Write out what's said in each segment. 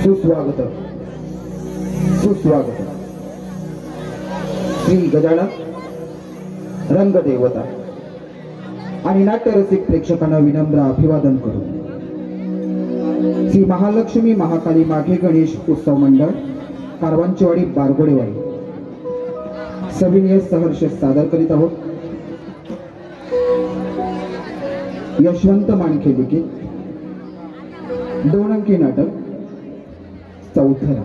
सुस्वागत सुस्वागत। श्री गजानन रंगदेवता आणि नाट्यरसिक प्रेक्षकांना विनम्र अभिवादन करू। श्री महालक्ष्मी महाकाली माघे गणेश उत्सव मंडळ कारवांचीवाडी बारगोडेवाडी सविनय सहर्ष सादर करीत आहोत यशवंत माणके लिखित 2 अंकी नाटक चौथरा।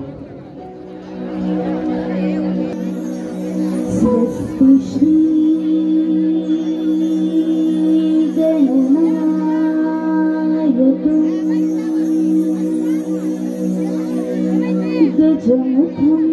श्री गणनायक गजमुखम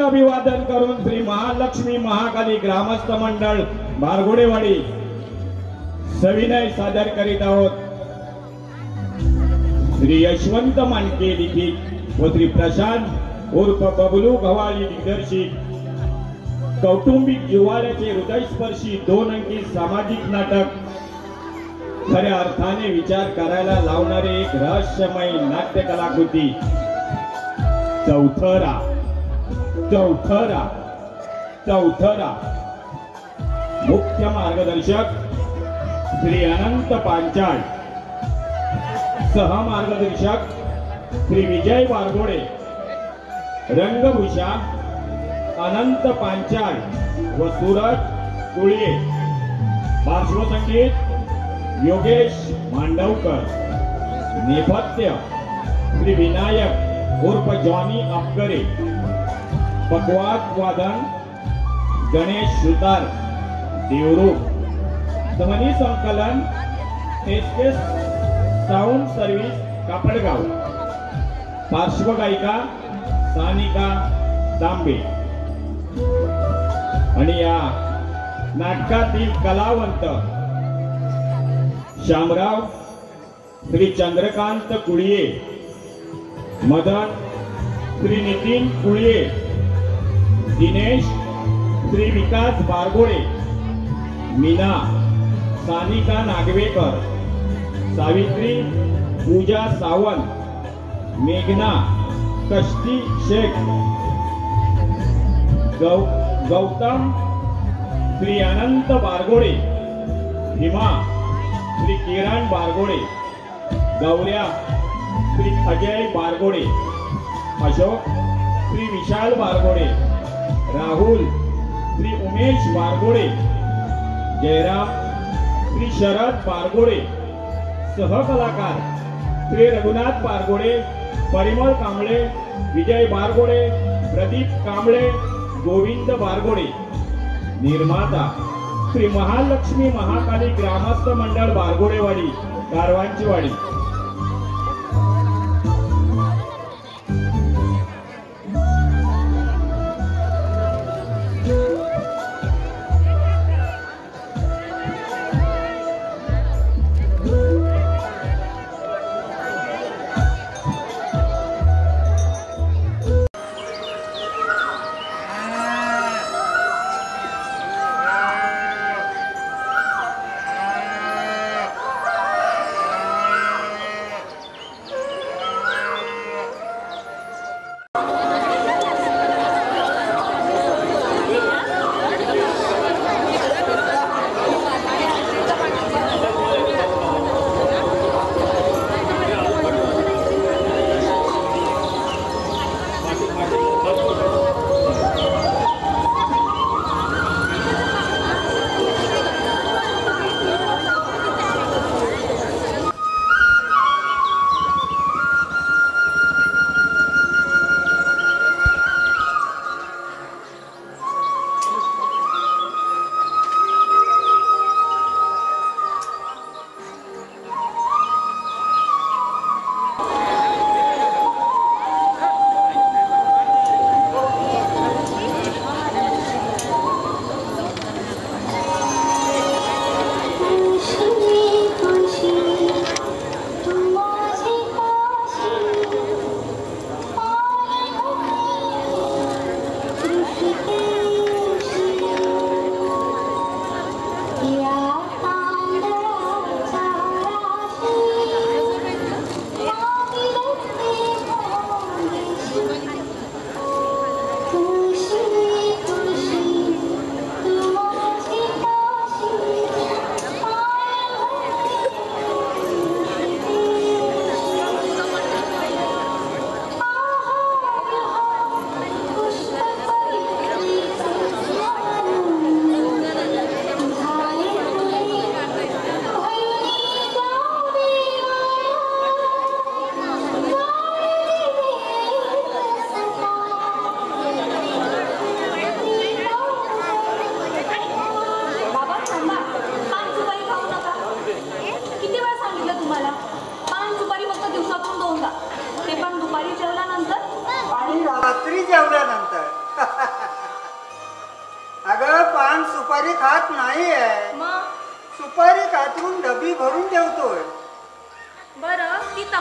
अभिवादन करून श्री महालक्ष्मी महाकाली ग्रामस्थ मंडळ बारगुडेवाडी सविनय सादर करीत आहोत। श्री यशवंत मानके लिखित व श्री प्रशांत उर्फ बबलू गव्हाळी दिग्दर्शित कौटुंबिक जिव्हाळ्याचे हृदयस्पर्शी 2 अंकी सामाजिक नाटक, खऱ्या अर्थाने विचार करायला लावणारे एक रहस्यमय नाट्य कलाकृती चौथरा चौथरा चौथरा। मुख्य मार्गदर्शक श्री अनंत पांचाळ, सहमार्गदर्शक श्री विजय वारगोडे, रंगभूषा अनंत पांचाळ व सूरज कुळये, पार्श्वसंगीत योगेश मांडवकर, नेपथ्य श्री विनायक उर्फ जॉनी अपकरे, पकवाद वादन गणेश सुतार देवरूप, ध्वनी संकलन एसके साऊंड सर्व्हिस कापडगाव, पार्श्वगायिका सानिका तांबे। आणि या नाटकातील कलावंत शामराव श्री चंद्रकांत कुळये, मदन श्री नितीन कुळये, दिनेश श्री विकास बारगोडे, मीना सानिका नागवेकर, सावित्री पूजा सावंत, मेघना कष्टी शेख, गौतम श्री अनंत बारगोडे, हिमा श्री किरण बारगोडे, गौऱ्या श्री अजय बारगोडे, अशोक श्री विशाल बारगोडे, राहुल श्री उमेश बारगोडे, जयराम श्री शरद बारगोडे, सहकलाकार श्री रघुनाथ बारगोडे, परिमळ कांबळे, विजय बारगोडे, प्रदीप कांबळे, गोविंद बारगोडे। निर्माता श्री महालक्ष्मी महाकाली ग्रामस्थ मंडळ बारगोडेवाडी कारवांचीवाडी।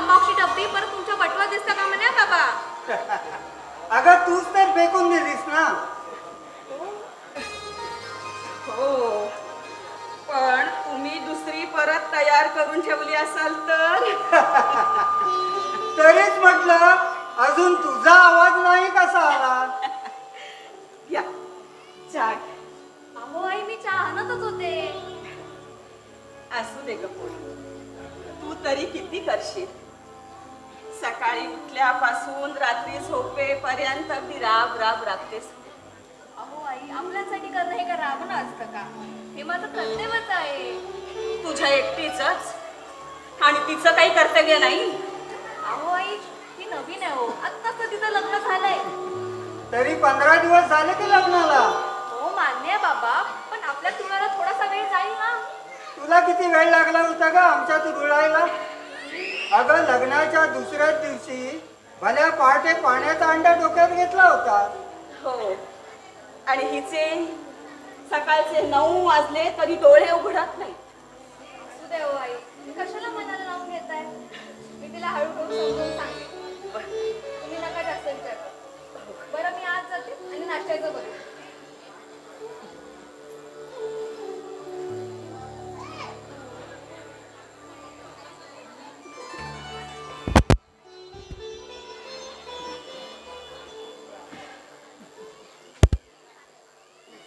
तंबाखूची डब्बी परत तुमच्या बटवा दिसता का म्हणे बाबा. अगं तूच तर फेकून दिलीस ना. हो, पण तुम्ही दुसरी परत तयार करून ठेवली असाल तर. तरीच म्हटलं अजून तुझा आवाज नाही कसा आला. या चहा. अहो आई मी चहा आणतच होते. असू दे ग पोरी, तू तरी किती करशील. सकाळी उठल्यापासून रात्री झोपेपर्यंत अगदी राब राब राबतेस. अहो आई आपल्यासाठी करणं हे का राबणं असतं का. हे माझं कर्तव्यच आहे. तुझ्या एकटीच आणि तिचं काही कर्तव्य नाही. अहो आई ती नवीन आहे हो. आत्ताच तर तिचं लग्न झालंय. तरी 15 दिवस झाले की लग्नाला. हो मान्य आहे बाबा, पण आपल्या तुळाला थोडासा वेळ जाईल ना. तुला किती वेळ लागला होता ग आमच्या तू रुळायला. अगं लग्नाच्या दुसऱ्याच दिवशी भल्या पहाटे पाण्याचा अंडा डोक्यात घेतला होता. हो, आणि हिचे सकाळचे 9 वाजले तरी डोळे उघडत नाही. असू दे हो आई, कशाला मनाला लावून घेताय. मी तिला हळूहळू समजून सांगते. तुम्ही नका जास्त विचार करू. बरं मी आज जाते आणि नाश्त्याचं करू.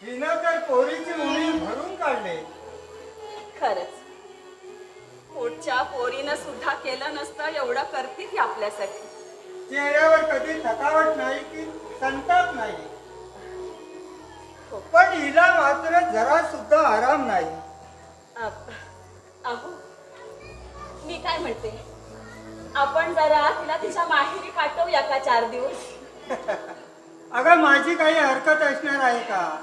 हिनं तर पोरीची उडी भरून काढले. खरंच पुढच्या पोरीनं सुद्धा केलं नसतं एवढं करते ती आपल्यासाठी. चेहऱ्यावर कधी थकावट नाही की संताप नाही, पण हिला मात्र जरा सुद्धा आराम नाही. अहो मी काय म्हणते, आपण जरा तिला तिच्या माहेरी पाठवूया का 4 दिवस. अगं माझी काही हरकत असणार आहे का.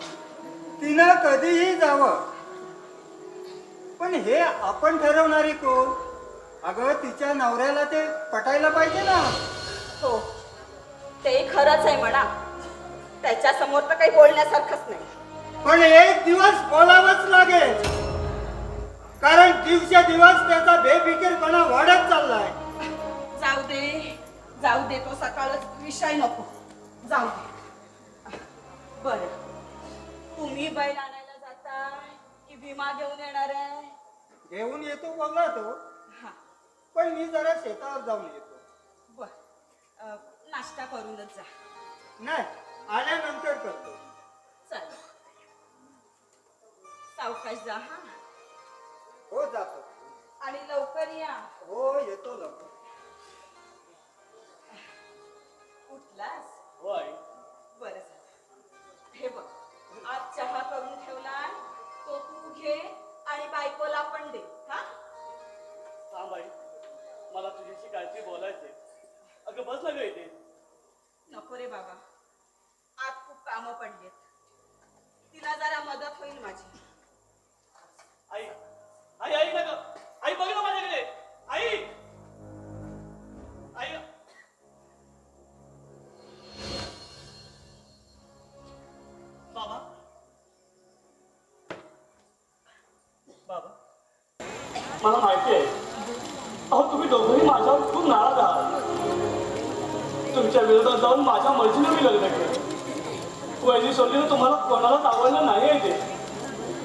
तिनं कधीही जावं, पण हे आपण ठरवणारी कोण. अगं तिच्या नवऱ्याला ते पटायला पाहिजे ना. हो ते खरंच आहे म्हणा, त्याच्या समोर तर काही बोलण्यासारखंच नाही. पण एक दिवस बोलावंच लागेल, कारण दिवसेंदिवस त्याचा बेफिकीरपणा वाढत चाललाय. जाऊ दे तो सकाळच विषय नको. जाऊ दे. बरं तुम्ही बैल आणायला जाता की भीमा घेऊन येणार आहे. घेऊन येतो बोलला तो, हा पण मी जरा शेतावर जाऊन येतो. बर नाश्ता करूनच जा. नाही आल्यानंतर करतो. चल सावकाश जा. हा हो जातो. आणि लवकर या. हो येतो लवकर. उठलास. होय. बरं झालं. हे बघ आज चहा करून ठेवला, तो तू घे आणि बायकोला पण दे. हा थांब बाई, मला तुझ्याशी काहीतरी बोलायचंय. अगं बस ना ग इथे. नको रे बाबा, आज खूप कामं पडलीत. तिला जरा मदत होईल माझी. आई आई आई ना ग. आई बघ ना माझ्याकडे. आई आई बाबा बाबा मला माहिती आहे, अहो तुम्ही दोघंही माझ्यावर खूप नाराज आहात. तुमच्या विरोधात जाऊन माझ्या मर्जीने मी लग्न केलं. वहिनी सोडली तुम्हाला कोणालाच आवडलं नाही आहे ते.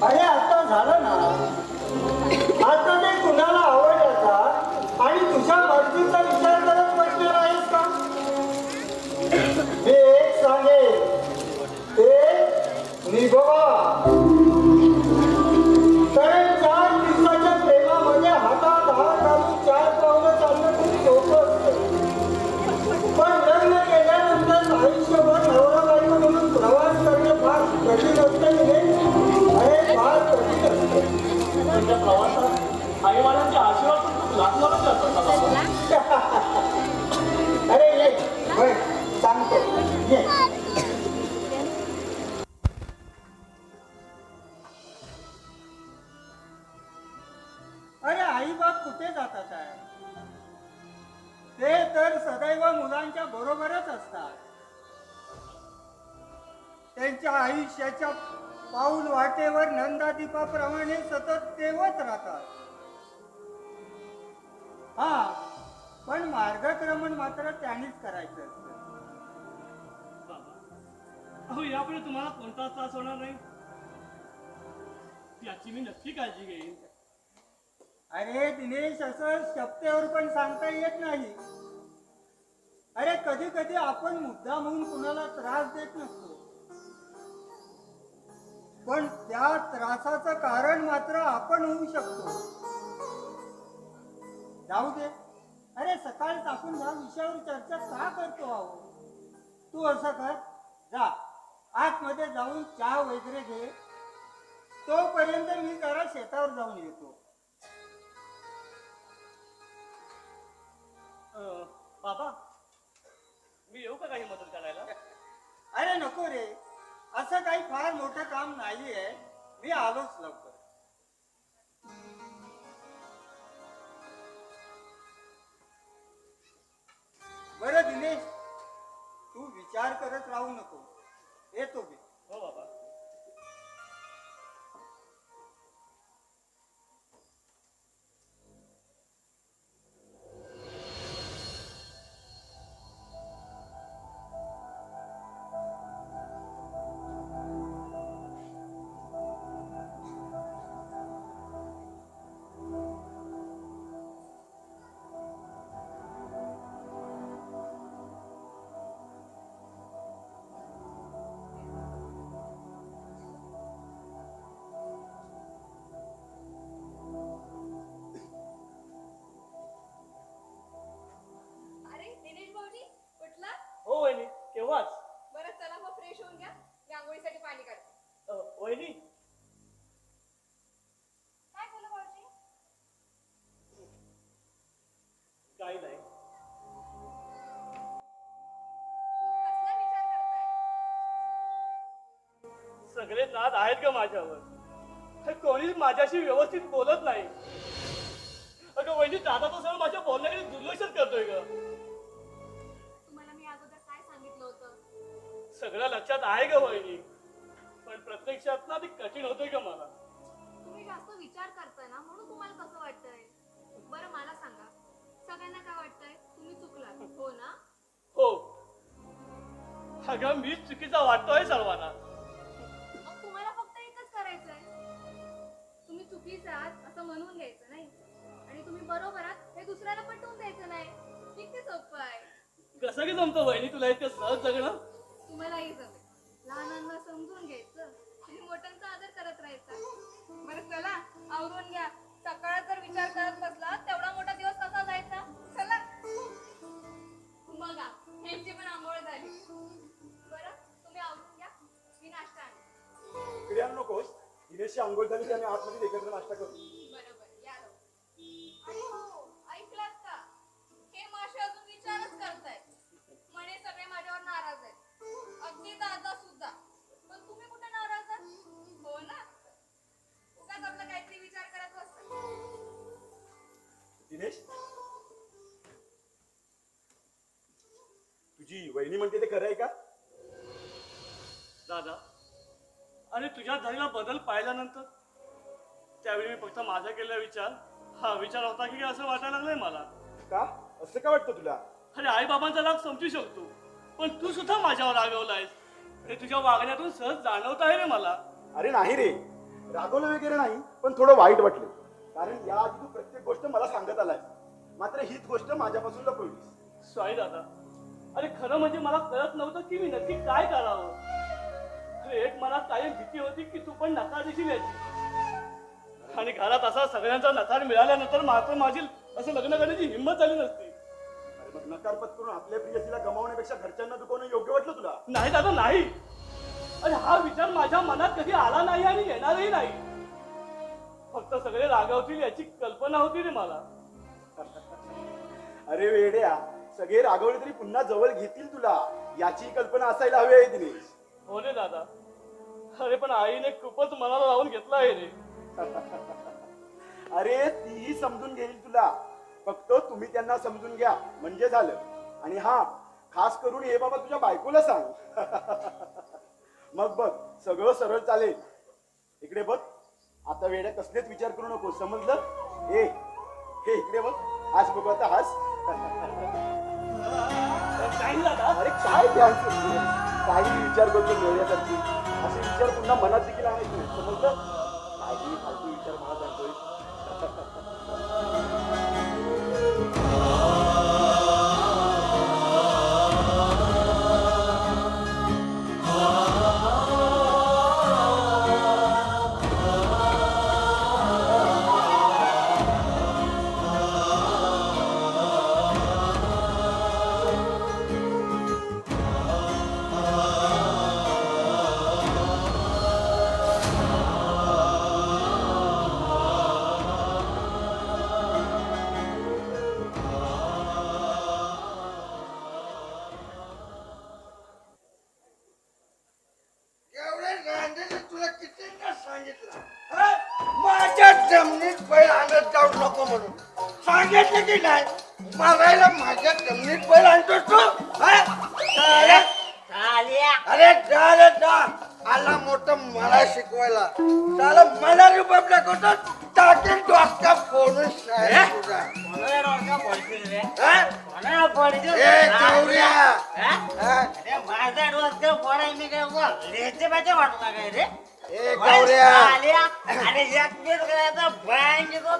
अरे आता झालं ना. आता ते कुणाला आवडलं का आणि तुझ्या मर्जीचा विचार करत बसणार आहेस का. मी एक सांगेन, ते निभवा. कारण 4 दिवसाच्या प्रेमामध्ये हातात हात घालून 4 पावलं चालणं खूप सोपं असतं, पण लग्न केल्यानंतर आयुष्यभर नवरा बायको म्हणून प्रवास करणं फार कठीण असतं. अरे फार कठीण असतं. तुमच्या प्रवासात आईवडिलांचे आशीर्वाद पण खूप लागणारच असतात ना बाबा. अरे ये होय सांगतो ये. अरे आई बाप कुठे जातात आहे. ते तर सदैव मुलांच्या बरोबरच असतात. त्यांच्या आयुष्याच्या पाऊल वाटेवर नंदादीपाप्रमाणे सतत तेवत राहतात. हा पण मार्गक्रमण मात्र त्यानेच करायचं असतं. बाबा अहो यापुढे तुम्हाला कोणता त्रास होणार नाही याची मी नक्की काळजी घेईन. अरे दिनेश, असं शब्दावर पण सांगता येत नाही. अरे कधी कधी आपण मुद्दाम होऊन कुणाला त्रास देत नसतो, पण त्या त्रासाचं कारण मात्र आपण होऊ शकतो. जाऊ दे. अरे सकाळीच आपण ह्या विषयावर चर्चा का करतो आहो? तू असं कर, जा आतमध्ये जाऊन चहा वगैरे घे, तोपर्यंत मी जरा शेतावर जाऊन येतो. बाबा मी येऊ का काही मदत करायला? अरे नको रे, असं काही फार मोठं काम नाहीये, मी आलोच लवकर. बरं दिनेश, तू विचार करत राहू नको, येतो मी. हो बाबा. अरे दिनेश भाऊजी कुठला? हो वहिनी, केव्हाच? बरं चला मग फ्रेश होऊन घ्या, मी आंघोळीसाठी पाणी काढते. वहिनी काय झालं भाऊजी? काही नाही. कसला विचार करताय? सगळे नाद आहेत का माझ्यावर? कोणीच माझ्याशी व्यवस्थित बोलत नाही. अगं वहिनी, दादा तो सगळं माझ्या बोलण्याकडे दुर्लक्षच करतोय ग. तुम्हाला मी अगोदर काय सांगितलं होतं? सगळं लक्षात आहे ग वहिनी, पण प्रत्यक्षात ना ते कठीण होतंय का मला. तुम्ही जास्त विचार करताय ना, म्हणून तुम्हाला कसं वाटतंय. बरं मला सांगा, सगळ्यांना काय वाटतंय? तुम्ही चुकलात हो ना? हो, अगं मीच चुकीचा वाटतोय सर्वांना. मग तुम्हाला फक्त एकच करायचंय, तुम्ही चुकीचे आहात असं म्हणून घ्यायचं नाही, आणि तुम्ही बरोबर आहात हे दुसऱ्याला पटवून द्यायचं नाही. किती सोपं आहे. कसं की जमतं वहिनी तुला इतकं सहज जगणं? तुम्हालाही जमेल. लहानांना समजून घ्यायचं आणि मोठ्यांचा आदर करत राहायचा. बरं चला आवरून घ्या. सकाळात जर विचार करत बसला तेवढा मोठा दिवस कसा जायचा. चला बघा, यांची पण आंघोळ झाली. बरं तुम्ही आवरून घ्या, मी नाश्ता आणते. इकडे आणू नकोस. दिनेशची आंघोळ झाली की आम्ही आतमध्ये एकत्र नाश्ता करू. बरोबर या लवकर. आणि हो ऐकलात का, हे मासे अजून विचारच करतायत. म्हणे सगळे माझ्यावर नाराज आहेत, अगदी दादा सुद्धा. पण तुम्ही कुठे नाराज आहात? हो ना, उगाच आपला काहीतरी विचार करत बसता. दिनेश, तुझी वहिनी म्हणते ते खरं आहे का? दादा, आणि तुझ्यात झालेला बदल पाहिल्यानंतर त्यावेळी मी फक्त माझा केलेला विचार हा विचार होता की असं वाटायला लागलंय मला. का असं का वाटतं तुला? अरे आई बाबांचा राग समजू शकतो, पण तू सुद्धा माझ्यावर रागवलायस हे तुझ्या वागण्यातून सहज जाणवत आहे रे मला. अरे नाही रे, रागवलं वगैरे नाही, पण थोडं वाईट वाटलं. कारण याआधी तू प्रत्येक गोष्ट मला सांगत आलाय, मात्र हीच गोष्ट माझ्यापासून लपवलीस. सॉरी दादा. अरे खरं म्हणजे मला कळत नव्हतं की मी नक्की काय करावं. अरे एक मनात कायम भीती होती की तू पण नकार देशील याची, आणि घरात असा सगळ्यांचा नकार मिळाल्यानंतर मात्र माझी असं लग्न करण्याची हिंमत झाली नसती. अरे मग नकार पत्करून आपल्या प्रियसीला गमावण्यापेक्षा घरच्यांना दुखवणं योग्य वाटलं तुला? नाही दादा नाही. अरे हा विचार माझ्या मनात कधी आला नाही आणि येणारही नाही. फक्त सगळे रागवतील याची कल्पना होती रे मला. अरे वेड्या, सगळे रागवले तरी पुन्हा जवळ घेतील तुला याची कल्पना असायला हवी आहे दिनेश. हो रे दादा. अरे पण आईने खूपच मनाला लावून घेतला आहे रे. अरे तीही समजून घेईल तुला, फक्त तुम्ही त्यांना समजून घ्या म्हणजे झालं. आणि हा खास करून हे बाबा तुझ्या बायकोला सांग. मग बघ सगळं सरळ चालेल. इकडे बघ, आता वेड्या कसलेच विचार करू नको, समजलं? हे इकडे बघ, हास बघू आता, हास. काही दादा अरे काय ध्यान सुटते काही विचार करतो डोळ्यासारखी असे विचार पुन्हा मनात देखील आणायचे नाही समजलं काही फालतू विचार मनात आणतोय तुला किती सांगितलं माझ्या जमिनीत बैल आणत जाऊ नको म्हणून सांगितलं की नाही मारायला माझ्या जमिनीत बैल आणतोस तू अरे जा रे जा आला मोठं मला शिकवायला त्याला मला रुबाब दाखवतो टाकेल डोसका फोडून शाळेत तुझा माझा डोसका फोडाय मी काय लेचे पाहिजे वाटला काय रे ए गौऱ्या अरे एक मिनिट करायचा बँक तो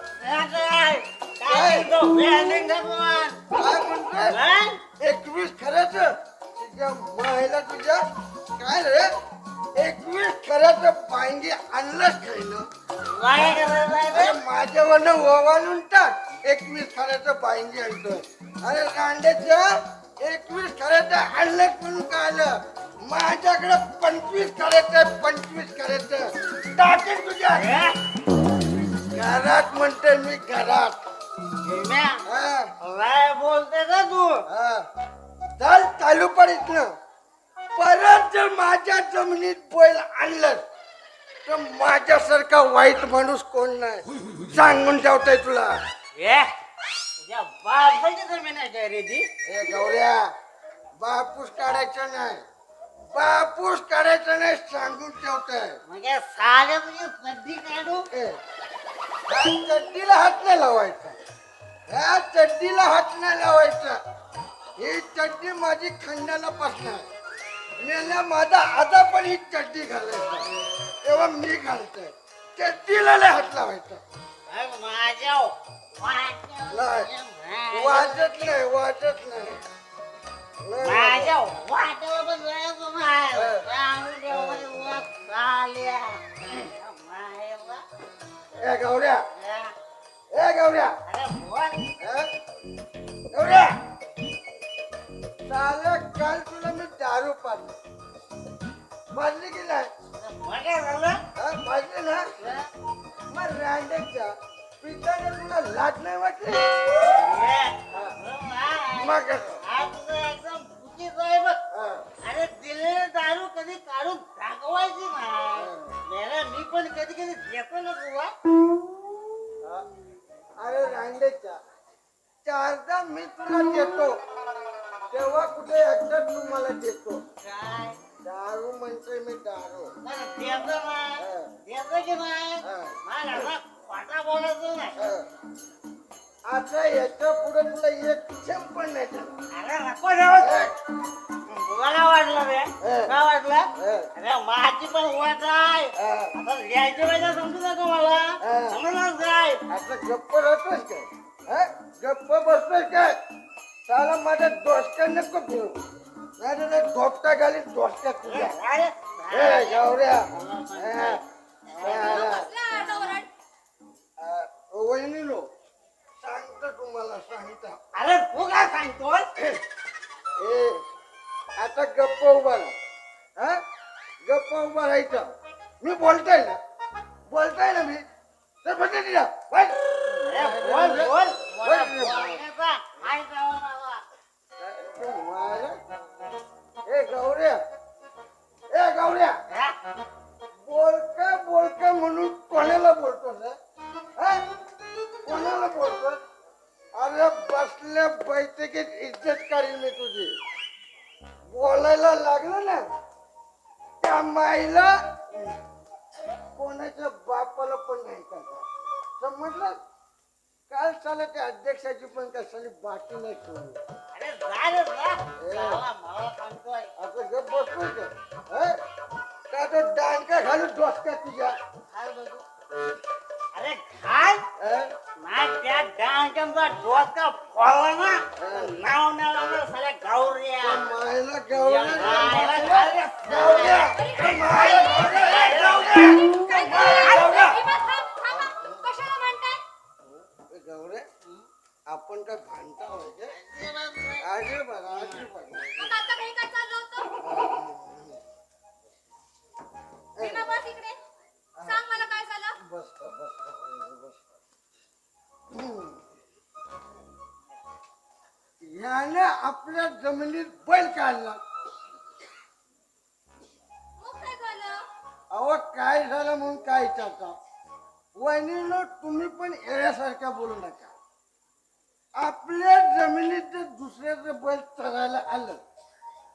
काय तो बँकिंग काय म्हणतोय 21 खरंच तुझ्या महिला तुझ्या काय रे 21 खरंच पांगी आणलंच खायलं काय करायचं माझ्यावरनं ओवाळून टाक 21 खऱ्याचं पांगी आणतोय अरे कांड्याच्या 21 खऱ्याचं आणलं म्हणून काय आलं माझ्याकडे 25 खऱ्याचं 25 खऱ्याचं टाकेल तुझ्या घरात म्हणते मी घरात काय बोलते का तू चल चालू पडीत परत जर माझ्या जमिनीत बैल आणलं तर माझ्यासारखा वाईट माणूस कोण नाही सांगून ठेवतोय तुला तुझ्या बापाची जमीन आहे काय रे ती ए गौऱ्या बापूस काढायचं नाही बापूस काढायचं नाही सांगून ठेवतोय म्हणजे साल्या तुझी सद्दी काढू ह्या चड्डीला हात नाही लावायचा ह्या चड्डीला हात नाही लावायचा ही चड्डी माझी खंडाला पसणार मेल्या माझा आजा पण ही चड्डी घालायचा तेव्हा मी घालतोय चड्डीला लय हात लावायचा माझ्या वाजत नाही वाजत नाही माझ्या वाट्यावर पण जायचं नाही सांगून ठेव साल्या ए गौऱ्या ए गौऱ्या अरे बोल गौऱ्या साला काल तुला मी दारू पाजली की नाही काय झालं पाजली ना मग रांडेच्या पिताने तुला लाज नाही वाटली मग एकदम चुकीच आहे बघ अरे दिलेली दारू कधी काढून दाखवायची नाही मी पण कधी कधी घेतो ना तुला अरे रांडेच्या 4दा मी तुला देतो तेव्हा कुठे एकदा तू मला देतो काय दारू म्हणतोय मी दारू देतो ना देतो की नाही मला खोटा बोलायचं नाही आता याच्या पुढे तुला एक क्षण पण नाही अरे नको जाऊ मला वाटलं रे काय वाटलं अरे माझी पण वाट आहे आता लिहायची पाहिजे समजू नका मला समजलं काय आता गप्प राहतोस काय गप्प बसतोय काय साला माझ्या डोसक्या नको घेऊ नाही धोपटा घालीन डोसक्यात तुझ्या गौऱ्या वहिनीनो सांगतो तुम्हाला सांगता अरे तू काय सांगतोय ए आता गप्प उभा राहा गप्प उभा राहायचं मी बोलताय ना मी तर म्हणते तिला बोल बोल बोलण्याचा काय ए गौऱ्या बोलका म्हणून कोणाला बोलतो कोणाला बोलतो अरे बसल्या बैठकीत इज्जत करीन मी तुझी बोलायला लागलं ना त्या माईला कोणाच्या बापाला पण नाही करता समजलं काल साला त्या अध्यक्षाची पण कशाने बाकी नाही ठेवली. अरे जा रे जा. साला मला सांगतोय. असं गप बसतोय का? का तो डांका घालून डोसक्यात तुझ्या? काय बघू? अरे काय नाही त्या डांक्यांचा डोका फोडला ना नाव नाव साल्या गावऱ्या मायला गावल्या कशाला म्हणताय? गौरे आपण काय भांडता व्हायचे? आजी बघा आजी बघा. मग आता काही काय चाललं होतं? भीमा बस इकडे. सांग मला काय झालं? बस याने आपल्या जमिनीत बैल काढला. मग काय झालं? अहो काय झालं म्हणून काय विचारता? वहिनीनो तुम्ही पण येण्यासारख्या बोलू नका. आपल्या जमिनीत जर दुसऱ्याचं बैल चरायला आलं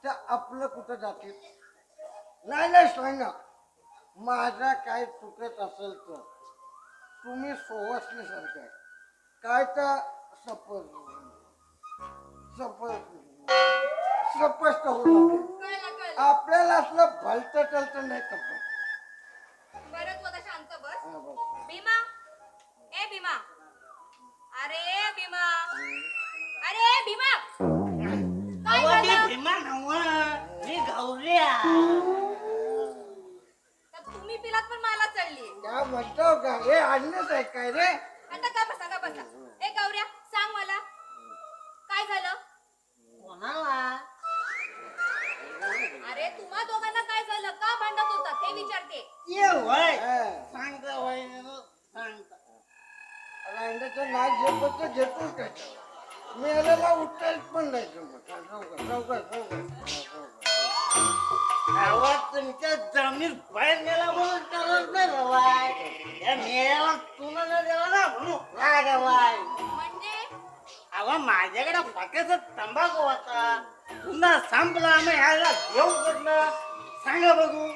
तर आपलं कुठं जाते? नाही सांगा. माझा काय चुकत असेल तर तुम्ही सोवसण्यासारखं आहे. काय तर स्पष्ट होणार. कळलं. आपल्याला असलं भलतं टलतं नाही खपत. बरं तू आता शांत बस. हा, बस. भीमा, ए भीमा, अरे भीमा, अरे भीमा, काय झालं? भीमा नव्ह मी गावऱ्या. तर तुम्ही पिलात पण मला चढली. काय म्हणतो का? हे आणलंच आहे काय रे? आता का बसा. ए गौऱ्या सांग मला काय झालं? कोणाला? अरे तुम्हा दोघांना काय झालं? का भांडत होतात हे विचारते. ये वय हा. सांगता वय सांगता. रांडाचं नाक घेतो तर घेतोच काय. मेलेला उठताच पण नाही जमत. गावात तुमच्या जमीन बाहेर गेला म्हणून करत नाही गवाय. या मेळ्याला तुला न देवा ना म्हणून रागवाय. म्हणजे अहो माझ्याकडे फक्याचा तंबाखू होता. पुन्हा संपला आम्ही ह्याला घेऊन कुठलं सांगा बघू.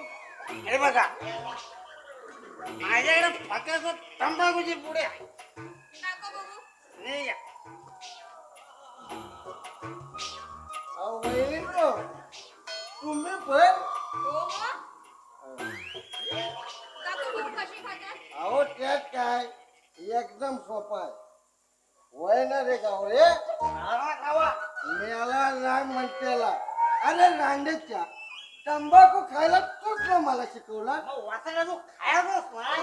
हे बघा माझ्याकडे फक्याचा तंबाखूची पुढे आहे. दाखव बघू. नाही या. वहिनीनो तुम्ही पण हो मग दाखव बघू कशी खातात. अहो त्यात काय एकदम सोपा आहे. वय ना रे गावरे मेला नाही म्हणतेला. अरे रांडेच्या तंबाखू खायला तूच ना मला शिकवला. मग वाचायला तू खायचंच नाही.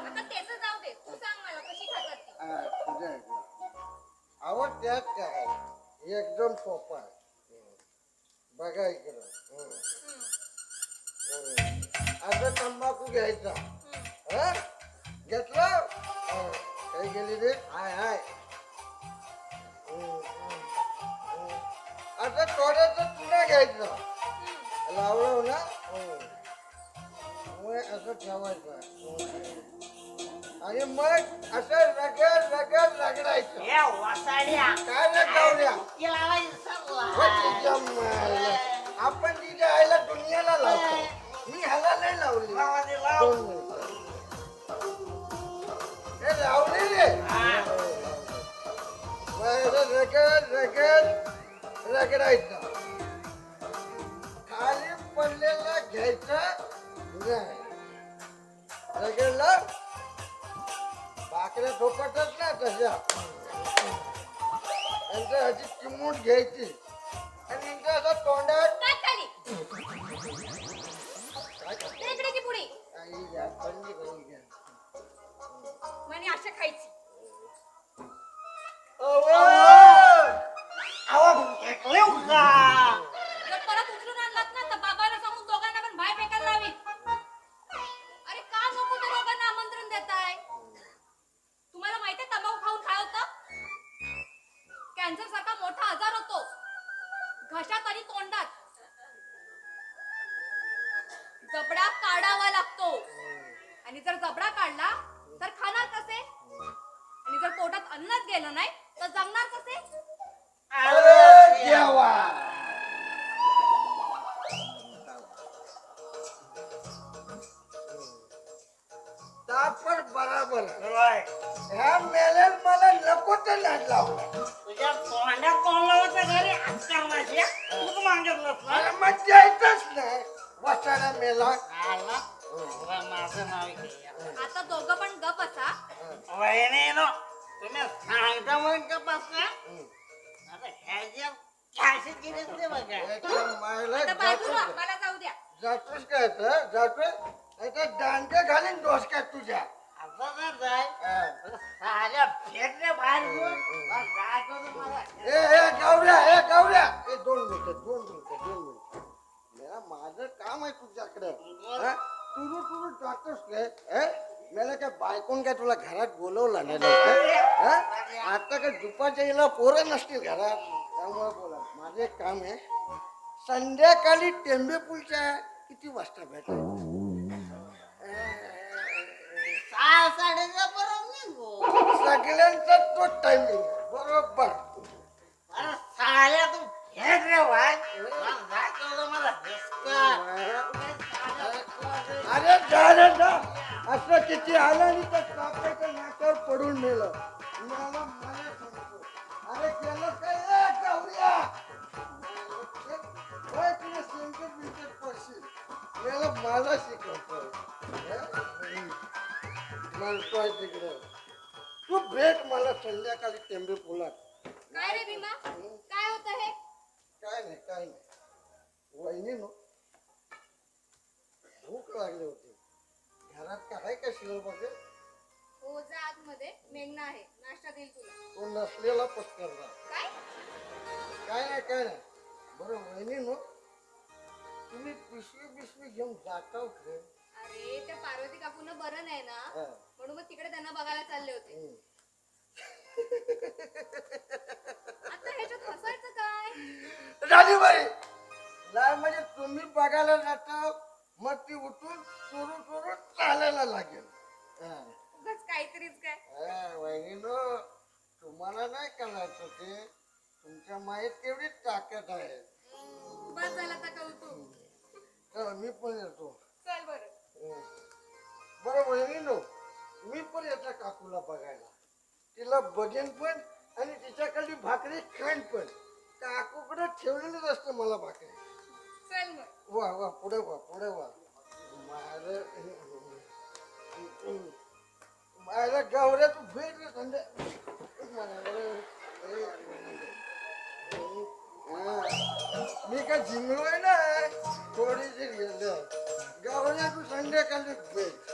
आता त्याच जाऊ दे. तू सांग मला कशी खातात ती. अहो त्यात काय एकदम सोपा आहे. बघा इकडं. आता तंबाखू घ्यायचा. घेतला काही गेली रे. हाय आता थोड्याचा चुना घ्यायचा. लावलं ना मग असं ठेवायचं आणि मग असं रगडायचं. हे वाचायला काय रे गावल्या? आपण तिच्या आईला दुनियाला लावतो. मी ह्याला नाही लावली. दोन मिनिटं. हे लावली रे. रगडायचं. खाली पडलेला घ्यायचा नाही. रगडला भाकऱ्या झोपटच ना तशा. नंतर ह्याची चिमूट घ्यायची आणि नंतर असं तोंडात काय खाली इकडे की पुढे काही घ्या पन्नी करून घ्या. म्हणे अशा खायची. जर परत उचलून आणलात ना तर बाबाला सांगून दोघांना पण बाहेर फेकायला लावी. अरे का नको त्या दोघांना आमंत्रण देताय? तुम्हाला माहितीये तंबाखू खाऊन काय होतं? कॅन्सर सारखा मोठा आजार होतो घशात आणि तोंडात. जबडा काढावा लागतो आणि जर जबडा काढला तर खाणार कसे? आणि जर पोटात अन्नच गेलं नाही तर जगणार कसे? अरे देवा. तापड बराबर. ह्या मेलेल मला तूच मागितलंस ना अरे मग द्यायचंच नाही वाचायला मेला आला तुला माझं नाव घे आता दोघं पण गप असा. वहिनी नो तुम्ही सांगता म्हणून का बसला आता ह्याच्या कॅशेट गेले ते बघा आता बाजूला मला जाऊ द्या. जातोस काय तर जातोय आता दांडे घालीन डोसक्यात तुझ्या आता जर जाय साऱ्या फेटले बाहेर घेऊन जायचं तुम्हाला ए गौऱ्या ए 2 मिनिटं मेरा माझं काम आहे तुझ्याकडे तुझू टाकतोस काय मला काय बायकोन काय तुला घरात बोलवलं नाही आता काय दुपारच्या येला पोरं नसतील घरात त्यामुळे बोला माझं एक काम आहे संध्याकाळी टेंबे पूलच्या किती वाजता भेटायचं 6:30 बरोबर निघू सगळ्यांचा तो टायमिंग बरोबर अरे साऱ्या तू फेट रे भाई दाखवलं मला अरे जा असं किती आलं आणि त्या कापायचं नाकावर पडून मेलं मला सांगतो अरे केलं काय गौऱ्या तुला सेंटर पडशील मला शिकवतोय म्हणतोय तिकडे तू भेट मला संध्याकाळी टेंबे पुलात काय रे भीमा काय होत हे? काय नाही वहिनी नो भूक लागली होती घरात काय का शिळ बघे हो जा आतमध्ये मेघना आहे नाश्ता देईल तुला. तो नसलेला पत्करला काय काय नाही बरं वहिनी नो तुम्ही पिशवी घेऊन जाता खरे अरे त्या पार्वती काकूंना बरं नाही ना म्हणून मग तिकडे त्यांना बघायला चालले होते. आता ह्याच्यात हसायचं काय? झाली बाई नाही म्हणजे तुम्ही बघायला जाता मग ती उठून चोरून चालायला लागेल उगाच काहीतरीच काय. वहिनीनो तुम्हाला नाही करायचं ते तुमच्या माहीत केवढी ताकद आहे. बस झाला आता कौतुक. चला मी पण येतो. चल बरं. बरं वहिनीनो मी पण येतो काकूला बघायला तिला बघेन पण आणि तिच्याकडली भाकरी खाईन पण काकूकडे ठेवलेलीच असतं मला भाकरी. चल मग. वा पुढे वा माझ्या गौऱ्या तू भेट रे संध्या मी काय जिंगलोय ना थोडीशी गौऱ्या तू संध्याकाळी भेट.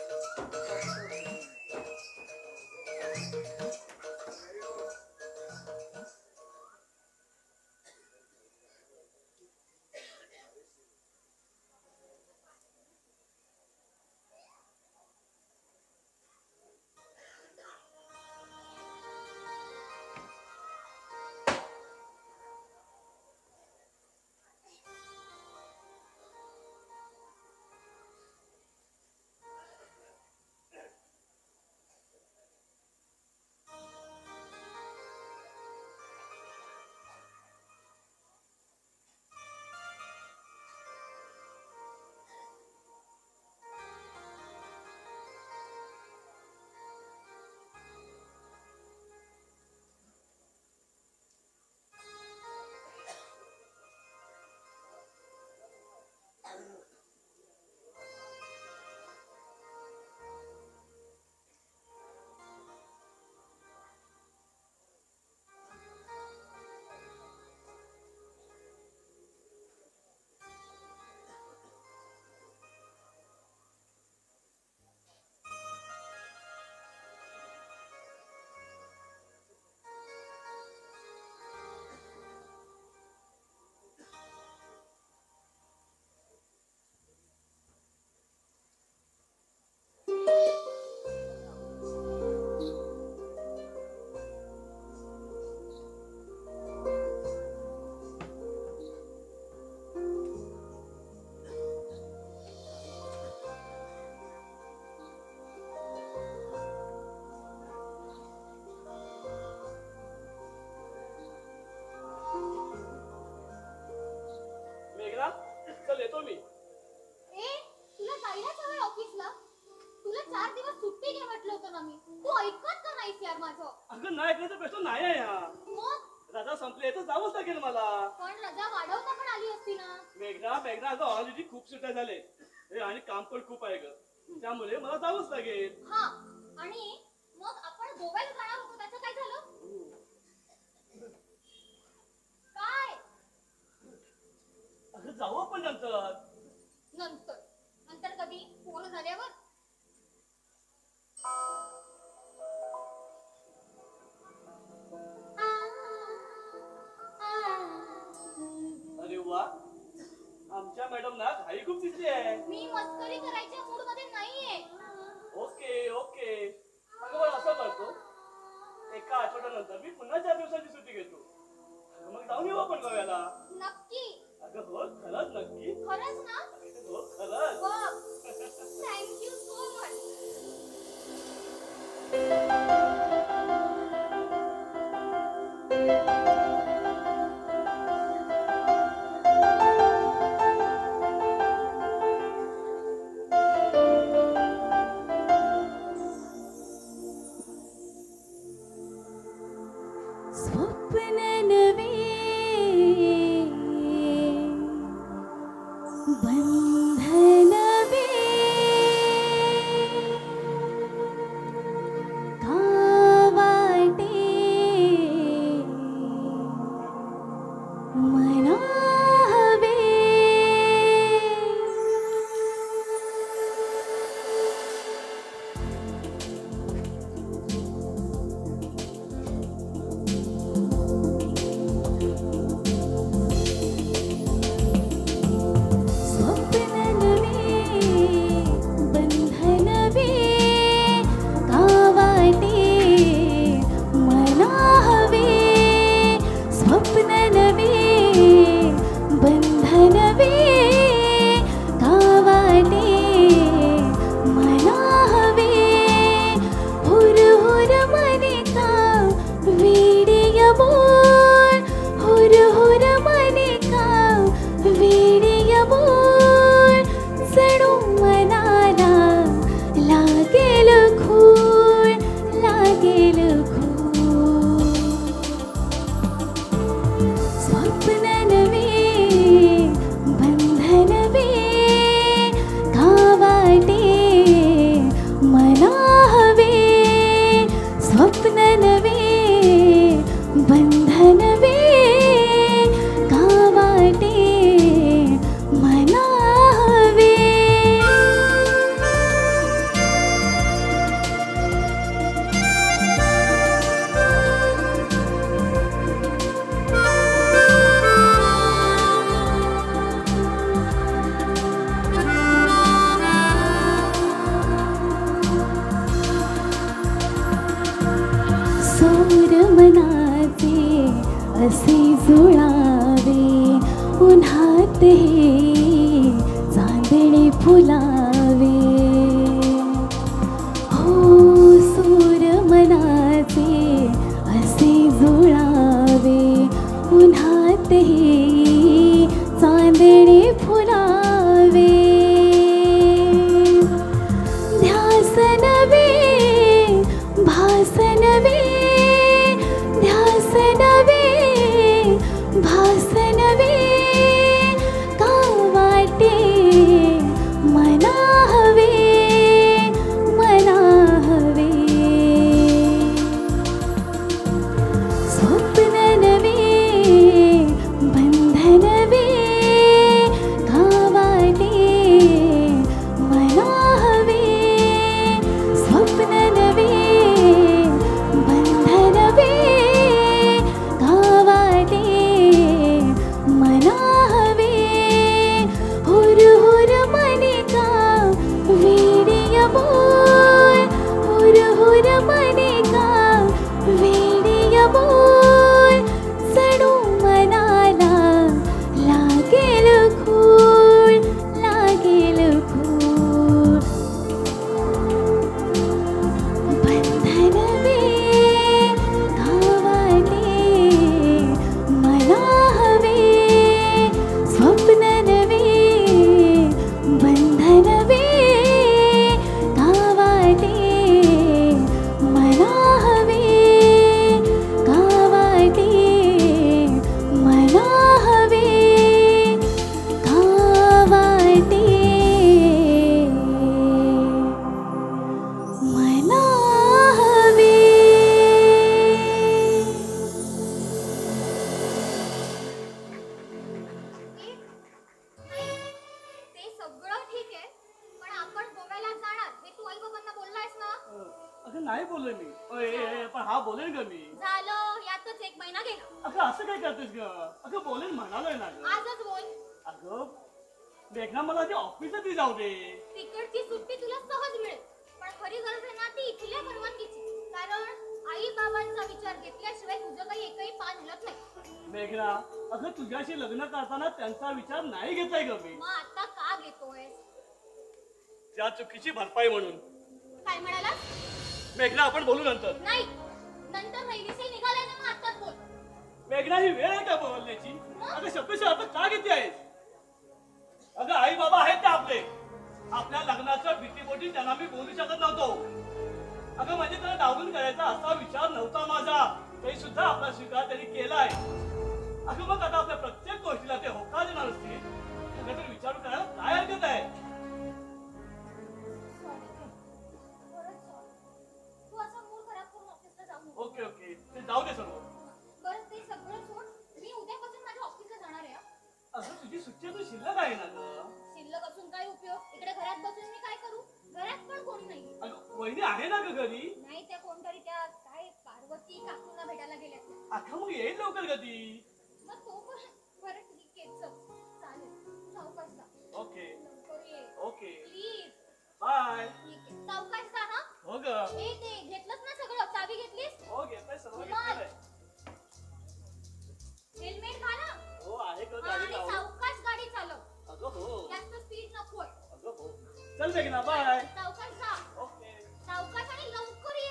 चल येतो मी. तुला जायलाच हवंय ऑफिसला. तुला 4 दिवस सुट्टी घे म्हटलं होतं ना मी. तू ऐकत का नाहीस यार माझं? अगं नाही ऐकलं तर प्रश्न नाही आहे हा. मग रजा संपली तर जावंच लागेल मला. पण रजा वाढव मेघना आता ऑलरेडी खूप सुट्ट्या झाले आणि काम पण खूप आहे ग, त्यामुळे मला जावंच लागेल. हा, आणि मग आपण गोव्याला जाणार होतो, त्याचं काय झालं? काय? अगं जाऊ आपण नंतर. नंतर नंतर कधी? पूर्ण झाल्यावर? अरे वा, आमच्या मॅडम ना घाई खूप दिसली आहे. मी मस्करी करायच्या मूड मध्ये नाहीये. ओके ओके, अगं पण असं करतो, एका आठवड्यानंतर मी पुन्हा 4 दिवसांची सुट्टी घेतो, मग जाऊन येऊ आपण गोव्याला. नक्की? अगं हो, खरंच नक्की. खरंच ना? हो खरंच. Thank you so much. स्वप्न नवे बंधन वे कावाटे मना हवे असे जुळावे उन्हात हे चांदणे फुलावे हो सूर मनाचे असे जुळावे उन्हात हे चांदणे फुलावे ध्यास नवे भास नवे ध्यास नवे भास नवे का वाटे मना हवे स्वप्न नवे बंधन नाही बोललोय मी. पण हा बोलेन ग मी. झालं यातच 1 महिना गेला. अगं असं काय करतेस ग? अगं बोलेन म्हणालोय ना ग. आजच बोल. अगं मेघना मला ते ऑफिसला ती जाऊ दे. तिकडची सुट्टी तुला सहज मिळेल पण खरी गरज आहे ना ती इथल्या परवानगीची. कारण आई बाबांचा विचार घेतल्याशिवाय तुझं काही एकही पान हलत नाही. मेघना अगं तुझ्याशी लग्न करताना त्यांचा विचार नाही घेतलाय ग मी. मग आता का घेतोय? त्या चुकीची भरपाई म्हणून. काय म्हणाला? मेघना आपण बोलू नंतर. नाही नंतर नाही विषय निघालाय ना मग आताच बोल. मेघना ही वेळ आहे का बोलण्याची? अगं शब्दशः आता का घेते आहेस? अगं आई बाबा आहेत ते आपले. आपल्या लग्नाच्या भीतीपोटी त्यांना मी बोलू शकत नव्हतो. अगं म्हणजे त्याला डावलून करायचा असा विचार नव्हता माझा. तरी सुद्धा आपला स्वीकार त्यांनी केलाय. अगं मग आता आपल्या प्रत्येक गोष्टीला ते होकार देणार असतील त्याच्यातून विचार करायला काय हरकत आहे? तू असा मूड खराब करून ऑफिसला जाऊ नको. ओके ओके ते जाऊ दे सर्व. बरं ते सगळं सोड. मी उद्यापासून माझ्या ऑफिसला जाणार आहे. असं तुझी सुट्टी अजून शिल्लक आहे ना ग. शिल्लक असून काय उपयोग? इकडे घरात बसून मी काय करू? घरात पण कोणी नाही. अगं वहिनी आहे ना ग घरी. नाही त्या कोणतरी त्या काय पार्वती काकूंना भेटायला गेल्यात. अगं मग येईल लवकर कधी. मग तो पण बरं ठीक आहे चल चालेल सावकाश जा. ओके लवकर ये ओके प्लीज. बाय. ठीक आहे सावकाश जा हा. हो ग. ए ते घेतलंस ना सगळं? चावी घेतलीस? हो घेतलंय सर्व मग. घेतलंय. हेल्मेट घाला हो आहे ग आणि गाडी लावून. सावकाश गाडी चालव. अगं हो. जास्त स्पीड नकोय. अगं हो. चल मेघना बाय. सावकाश जा. ओके. सावकाश आणि लवकर ये.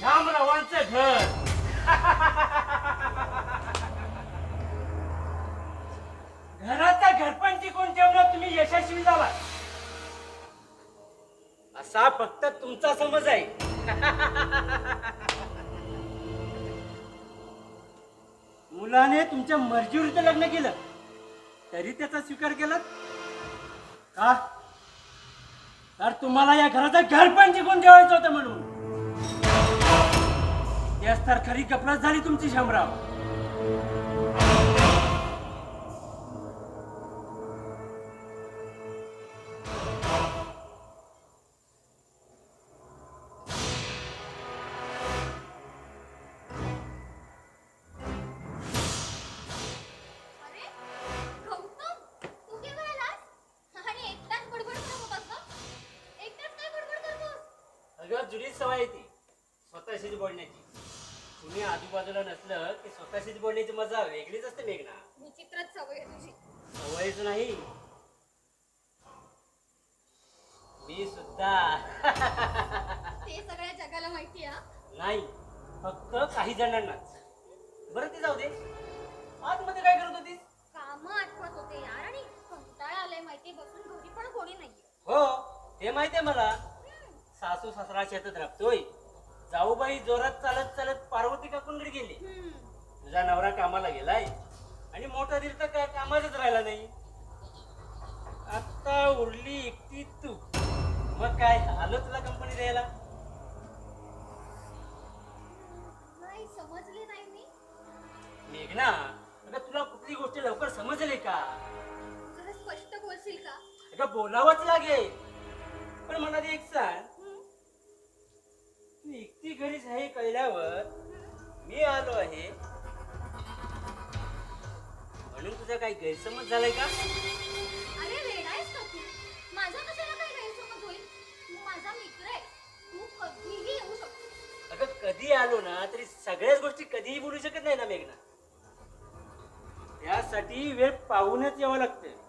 शामरावांचं घर. घराचा घरपण टिकून ठेवण्यात तुम्ही यशस्वी झाला असा फक्त तुमचा समज आहे. मुलाने तुमच्या मर्जीविरुद्ध लग्न केलं तरी त्याचा स्वीकार केला का? तर तुम्हाला या घराचं घरपण टिकून ठेवायचं होतं म्हणून. त्याच तर खरी गफलत झाली तुमची शामराव. अरे गौतम तू केव्हा आलास? आणि एकटाच बडबड करत होतास ना? एकटाच काय बडबड करतोस? अगं जुडीच सवय आहे ती स्वतःशीच बोलण्याची. तुम्ही आजूबाजूला नसलं की स्वतःशीच बोलण्याची मजा वेगळीच असते मेघना. विचित्रच सवय आहे तुझी. सवयच नाही मी सुद्धा. ते सगळ्या जगाला माहिती आहे. नाही फक्त काही जणांनाच. बरं ते जाऊ दे. आतमध्ये काय करत होतीस? काम आठवत होते यार आणि कंटाळा आलाय माहिती बसून घरी पण कोणी नाहीये. हो ते माहितीये मला. सासू सासरा शेतात राबतोय. जाऊबाई जोरात चालत चालत पार्वती काकूंकडे गेली. तुझा नवरा कामाला गेलाय आणि मोठा दीर तर काय कामातच राहिला नाही. आता उरली एकटी तू. मग काय आलो तुला कंपनी द्यायला. नाही समजले नाही मी. मेघना अगं तुला कुठली गोष्ट लवकर समजली का? जरा स्पष्ट बोलशील का? अगं बोलावंच लागेल. पण मला ते एक सांग तू एकटी घरीच आहे कळल्यावर मी आलो आहे म्हणून तुझा काही गैरसमज झालाय का? अरे वेडायस का तू? माझा कशाला काही गैरसमज होईल? तू माझा मित्र आहे. तू कधीही येऊ शकतो. अगं कधी आलो ना तरी सगळ्याच गोष्टी कधीही बोलू शकत नाही ना मेघना. त्यासाठी वेळ पाहूनच यावं लागतं.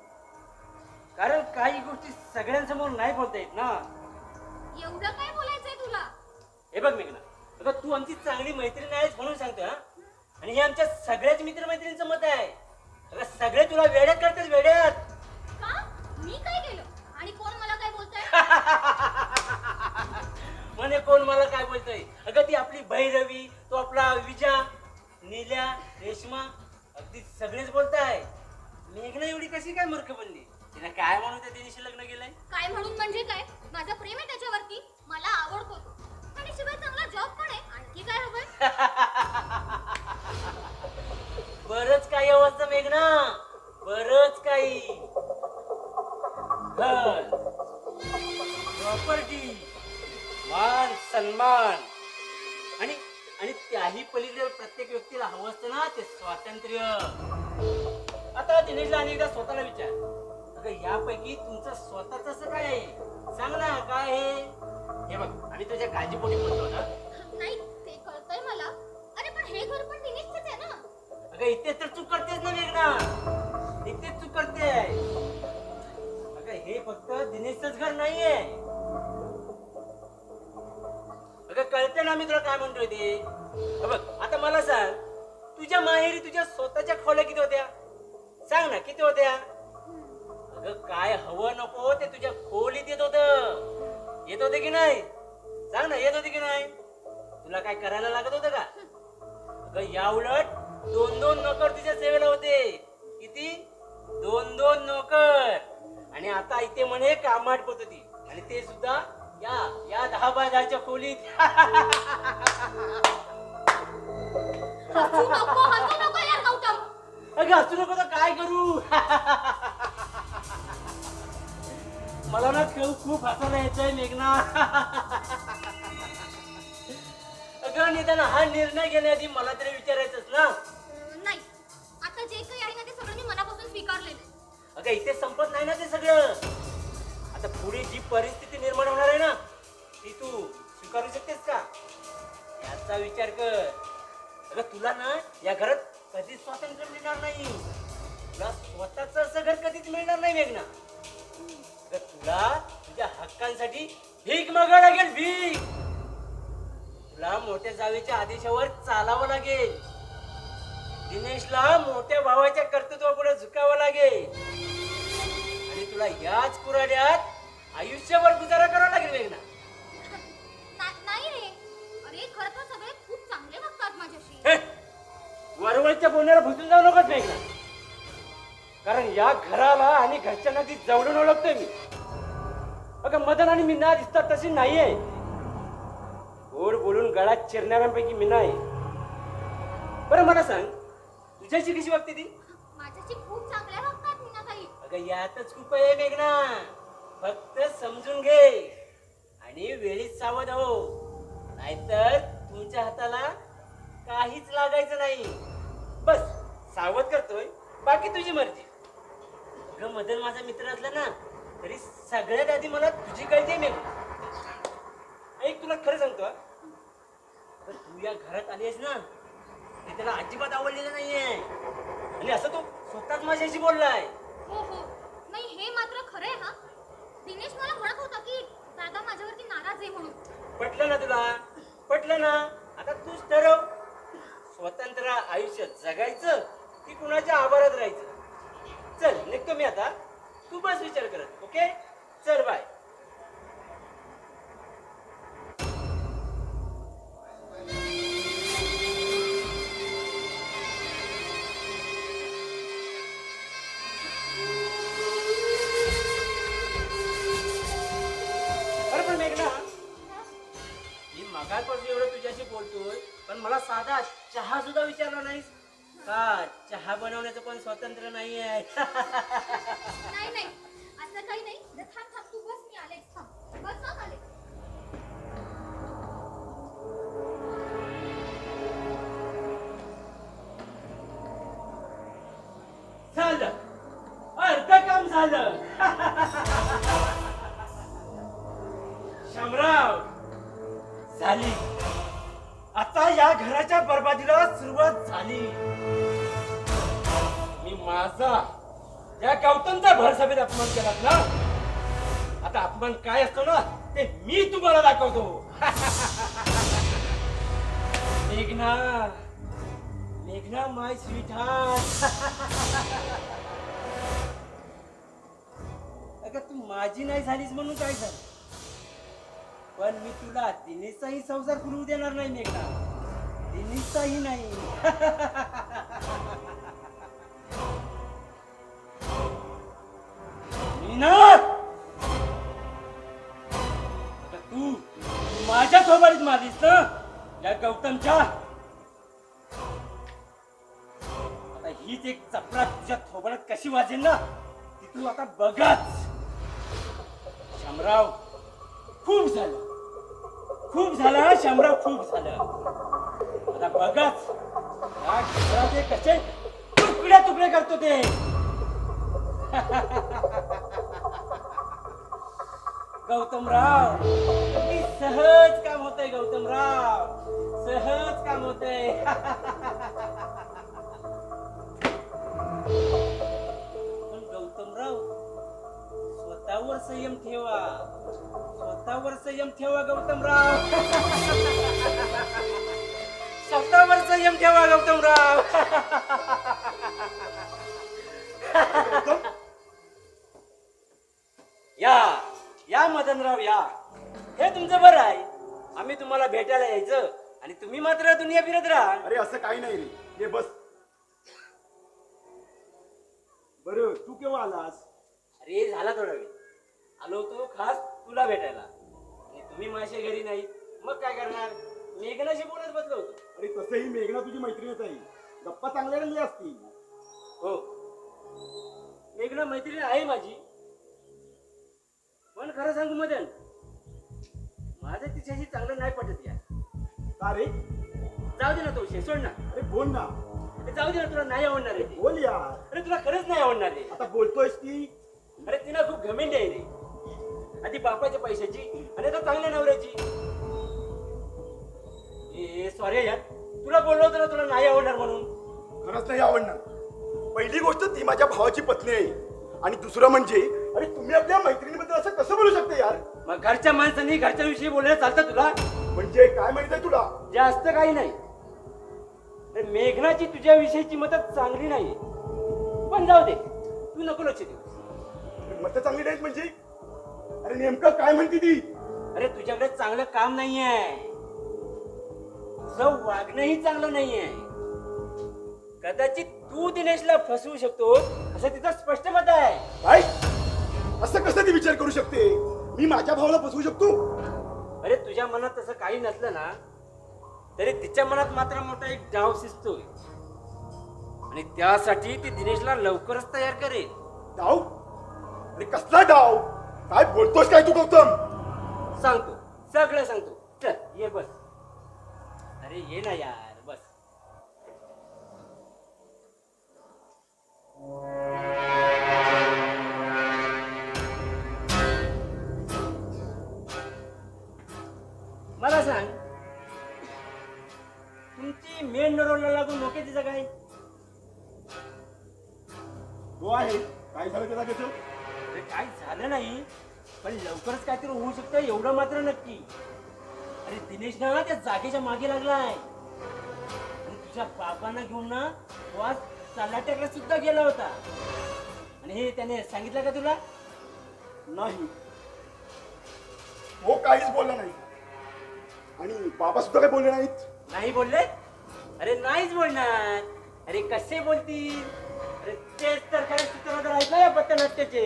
कारण काही गोष्टी सगळ्यांसमोर नाही बोलता येत ना. एवढं काय बोलायचंय तुला? हे बघ मेघना, अगं तू आमची चांगली मैत्रीण आहेस म्हणून सांगतो हा. आणि हे आमच्या सगळ्याच मित्रमैत्रिणींचं मत आहे. अगं सगळे तुला वेड्यात करतात, वेड्यात. का? मी काय केलं? आणि कोण मला काय बोलतंय? म्हणे कोण मला काय बोलतोय? अगं ती आपली भैरवी, तो आपला विजा, नील्या, रेश्मा, अगदी सगळेच बोलताय. मेघना एवढी कशी काय मूर्ख बनली? तिला काय म्हणून त्या दिनीशी लग्न केलंय? काय म्हणून म्हणजे काय? माझं प्रेम आहे त्याच्यावरती, मला आवडतो तो. आणि शिवाय चांगला जॉब पण आहे. आणखी काय हवंय? बरंच काही अवस्था मेघना, बरंच काही. घर, प्रॉपर्टी, मान सन्मान आणि आणि त्याही पलीकडे प्रत्येक व्यक्तीला हवं असतं ना ते स्वातंत्र्य. आता दिनेशला अनेकदा स्वतःला विचार, अगं यापैकी तुमचं स्वतःच असं काय आहे? सांग ना काय आहे? हे बघ, आम्ही तुझ्या काळजीपोटी बोलतो ना. नाही, ते कळतंय मला. अरे पण हे घर पण दिनेशचंच आहे ना. अगं इथे तर चूक करतेस ना मेघना, इथेच चूक करते. अगं हे फक्त दिनेशचंच घर नाहीये. अगं कळते ना मी तुला काय म्हणतोय ते. हे बघ आता मला सांग, तुझ्या माहेरी तुझ्या स्वतःच्या खोल्या किती होत्या? सांग ना किती होत्या? अगं काय हवं नको ते तुझ्या खोलीत येत होतं. येत होते की नाही? सांग ना, येत होते की नाही? तुला काय करायला लागत होतं का? अगं या उलट 2-2 नोकर तुझ्या सेवेला होते. किती? 2-2 नोकर. आणि आता इथे म्हणे काम आटपत होती, आणि ते सुद्धा या 10 बाय 10च्या खोलीत. हसू नको यार गौतम. अगं हसू नको तर काय करू? मला ना खूप हसायला येतंय मेघना. अगं निदान हा निर्णय घेण्याआधी मला तरी विचारायचंच ना. नाही, आता जे काही आहे ना ते सगळं मी मनापासून स्वीकारलेलं आहे. अगं इथे संपत नाही ना ते सगळं. आता पुढे जी परिस्थिती निर्माण होणार आहे ना ती तू स्वीकारू शकतेस का? याचा विचार कर. अगं तुला ना या घरात कधीच स्वातंत्र्य मिळणार नाही. तुला स्वतःच असं घर कधीच मिळणार नाही मेघना. अगं तुला तुझ्या हक्कांसाठी भीक मागावं लागेल, भीक. तुला मोठ्या जावेच्या आदेशावर चालावं लागेल. दिनेशला मोठ्या भावाच्या कर्तृत्वापुढे झुकावं लागेल. आणि तुला याच कुऱ्हाड्यात आयुष्यभर गुजारा करावा लागेल मेघना. नाही रे. अरे खरं तर सगळे खूप चांगले वागतात माझ्याशी. वरवरच्या बोलण्याला भुसून जाऊ नकोस मेघना. कारण या घराला आणि घरच्यांना ती जवळून ओळखतोय मी. अगं मदन आणि मीना दिसतात तशी नाहीये. गोड बोलून गळ्यात चिरणाऱ्यांपैकी मीना आहे. बरं मला सांग, तुझ्याशी कशी वागते ती? माझ्याशी खूप चांगल्या वागतात मीनाताई. अगं यातच खूप आहे मेघना. फक्त समजून घे आणि वेळीच सावध हो, नाहीतर तुमच्या हाताला काहीच लागायचं नाही. बस सावध करतोय, बाकी तुझी मर्जी. अगं मदन माझा मित्र असला ना तरी सगळ्यात आधी मला तुझी काळजी मेघना. ऐक तुला खरं सांगतो, अगं तू या घरात आली आहेस ना ते त्याला अजिबात आवडलेलं नाहीये. आणि असं तो स्वतःच माझ्याशी बोललाय. हो नाही, हे मात्र खरं आहे. हा दिनेश मला म्हणत होता की दादा माझ्यावरती नाराज आहे म्हणून. पटलं ना तुला? पटलं ना? आता तूच ठरव, स्वतंत्र आयुष्य जगायचं की कुणाच्या आभारात राहायचं. चल निघतो मी आता, तू बस विचार करत. ओके चल बाय. मगापासून एवढं तुझ्याशी बोलतोय, पण मला साधा चहा सुद्धा विचारला नाहीस का? चहा बनवण्याचं पण स्वातंत्र्य नाही आहे. नाही असं काही नाही. थांब तू बस, मी आले. थांब बस, आले. झालं, अर्ध काम झालं. शामराव झाली. आता या घराच्या बरबादीला सुरुवात झाली. मी माझा या गौतमचा भरसभेत अपमान केलात ना. आता अपमान काय असतो ना ते मी तुम्हाला दाखवतो. मेघना, मेघना माय स्वीट हार्ट. अगं तू माझी नाही झालीस म्हणून काय झालं, पण मी तुला दिनेशचाही संसार करू देणार नाही मेघना, दिनेशचाही नाही. मीना, तू माझ्या थोबाडीत मारलीस ना या गौतमच्या. आता हीच एक चपला तुझ्या थोबाडात कशी वाजेल ना ती तू आता बघाच. शामराव, खूप झालं, खूप झालं शामराव, खूप झालं. आता बघाच या घराचे कसे तुकडे तुकडे करतो ते. गौतमराव, किती सहज काम होतंय गौतमराव, सहज काम होतंय. पण गौतमराव, स्वतःवर संयम ठेवा, स्वतःवर संयम ठेवा गौतमराव. स्वतःवर संयम ठेवा गौतमराव. या या मदनराव या, हे तुमचं बरं आहे. आम्ही तुम्हाला भेटायला यायचं आणि तुम्ही मात्र दुनिया फिरत राहा. अरे असं काही नाही रे, ये बस. बरं तू केव्हा आलास? अरे झाला थोडा वेळ, आलो होतो खास तुला भेटायला आणि तुम्ही माझ्या घरी नाही, मग काय करणार, मेघनाशी बोलत बसलो होतो. अरे तसंही मेघना तुझी मैत्रीणच आहे, गप्पा चांगल्या रंगल्या असतील. हो, मेघना मैत्रीण आहे माझी, पण खरं सांगू मदन, माझं तिच्याशी चांगलं नाही पटत यार. का रे? जाऊ दे ना तो विषय, सोड ना. अरे बोल ना. अरे जाऊ दे ना, तुला नाही आवडणार आहे ती. बोल यार. अरे तुला खरंच नाही आवडणार आहे. आता बोलतोयस ती. अरे तिला खूप घमेंडी आहे रे, आधी बापाच्या पैशाची आणि आता चांगल्या नवऱ्याची. सॉरी यार, तुला बोललो होतं ना तुला नाही आवडणार म्हणून. खरंच नाही आवडणार. पहिली गोष्ट ती माझ्या भावाची पत्नी आहे आणि दुसरं म्हणजे अरे तुम्ही आपल्या मैत्रिणीबद्दल असं कसं बोलू शकते यार? मग घरच्या माणसांनी घरच्या विषयी बोलायला चालतं तुला? म्हणजे काय माहित आहे तुला? जास्त काही नाही. मेघनाची तुझ्या विषयीची मतं चांगली नाही, पण जाऊ दे, तू नको लक्ष देऊ. मतं चांगली नाहीत म्हणजे? अरे नेमकं काय म्हणते ती? अरे तुझ्याकडे चांगलं काम नाहीये, तुझं वागणंही चांगलं नाहीये. कदाचित तू दिनेशला फसवू शकतो असं तिचं स्पष्ट मत आहे. काय? असं कसं ती विचार करू शकते? मी माझ्या भावाला फसवू शकतो? अरे तुझ्या मनात तसं काही नसलं ना तरी तिच्या मनात मात्र मोठा एक डाव शिजतोय आणि त्यासाठी ती दिनेशला लवकरच तयार करेल. डाव? अरे कसला डाव? काय बोलतोस काय तू गौतम? सांगतो, सगळं सांगतो. चल ये बस. अरे ये ना यार, बस. मला सांग, तुमची मेन रोडला लागून मोक्याची जागा आहे? हो आहे. काय झालं त्या जागेचं? अरे काय झालं नाही, पण लवकरच काहीतरी होऊ शकतं एवढं मात्र नक्की. अरे दिनेश ना त्या जागेच्या मागे लागलाय आणि तुझ्या बाबांना घेऊन ना तो आज तलाट्याकडे सुद्धा गेला होता. आणि हे त्याने सांगितलं का तुला? नाही, हो काहीच बोलला नाही आणि बाबा सुद्धा काही बोलले नाहीत. नाही बोलले? अरे नाहीच बोलणार. अरे कसे बोलतील? अरे तेच तर खरं सूत्रधार आहेत ना या पथनाट्याचे.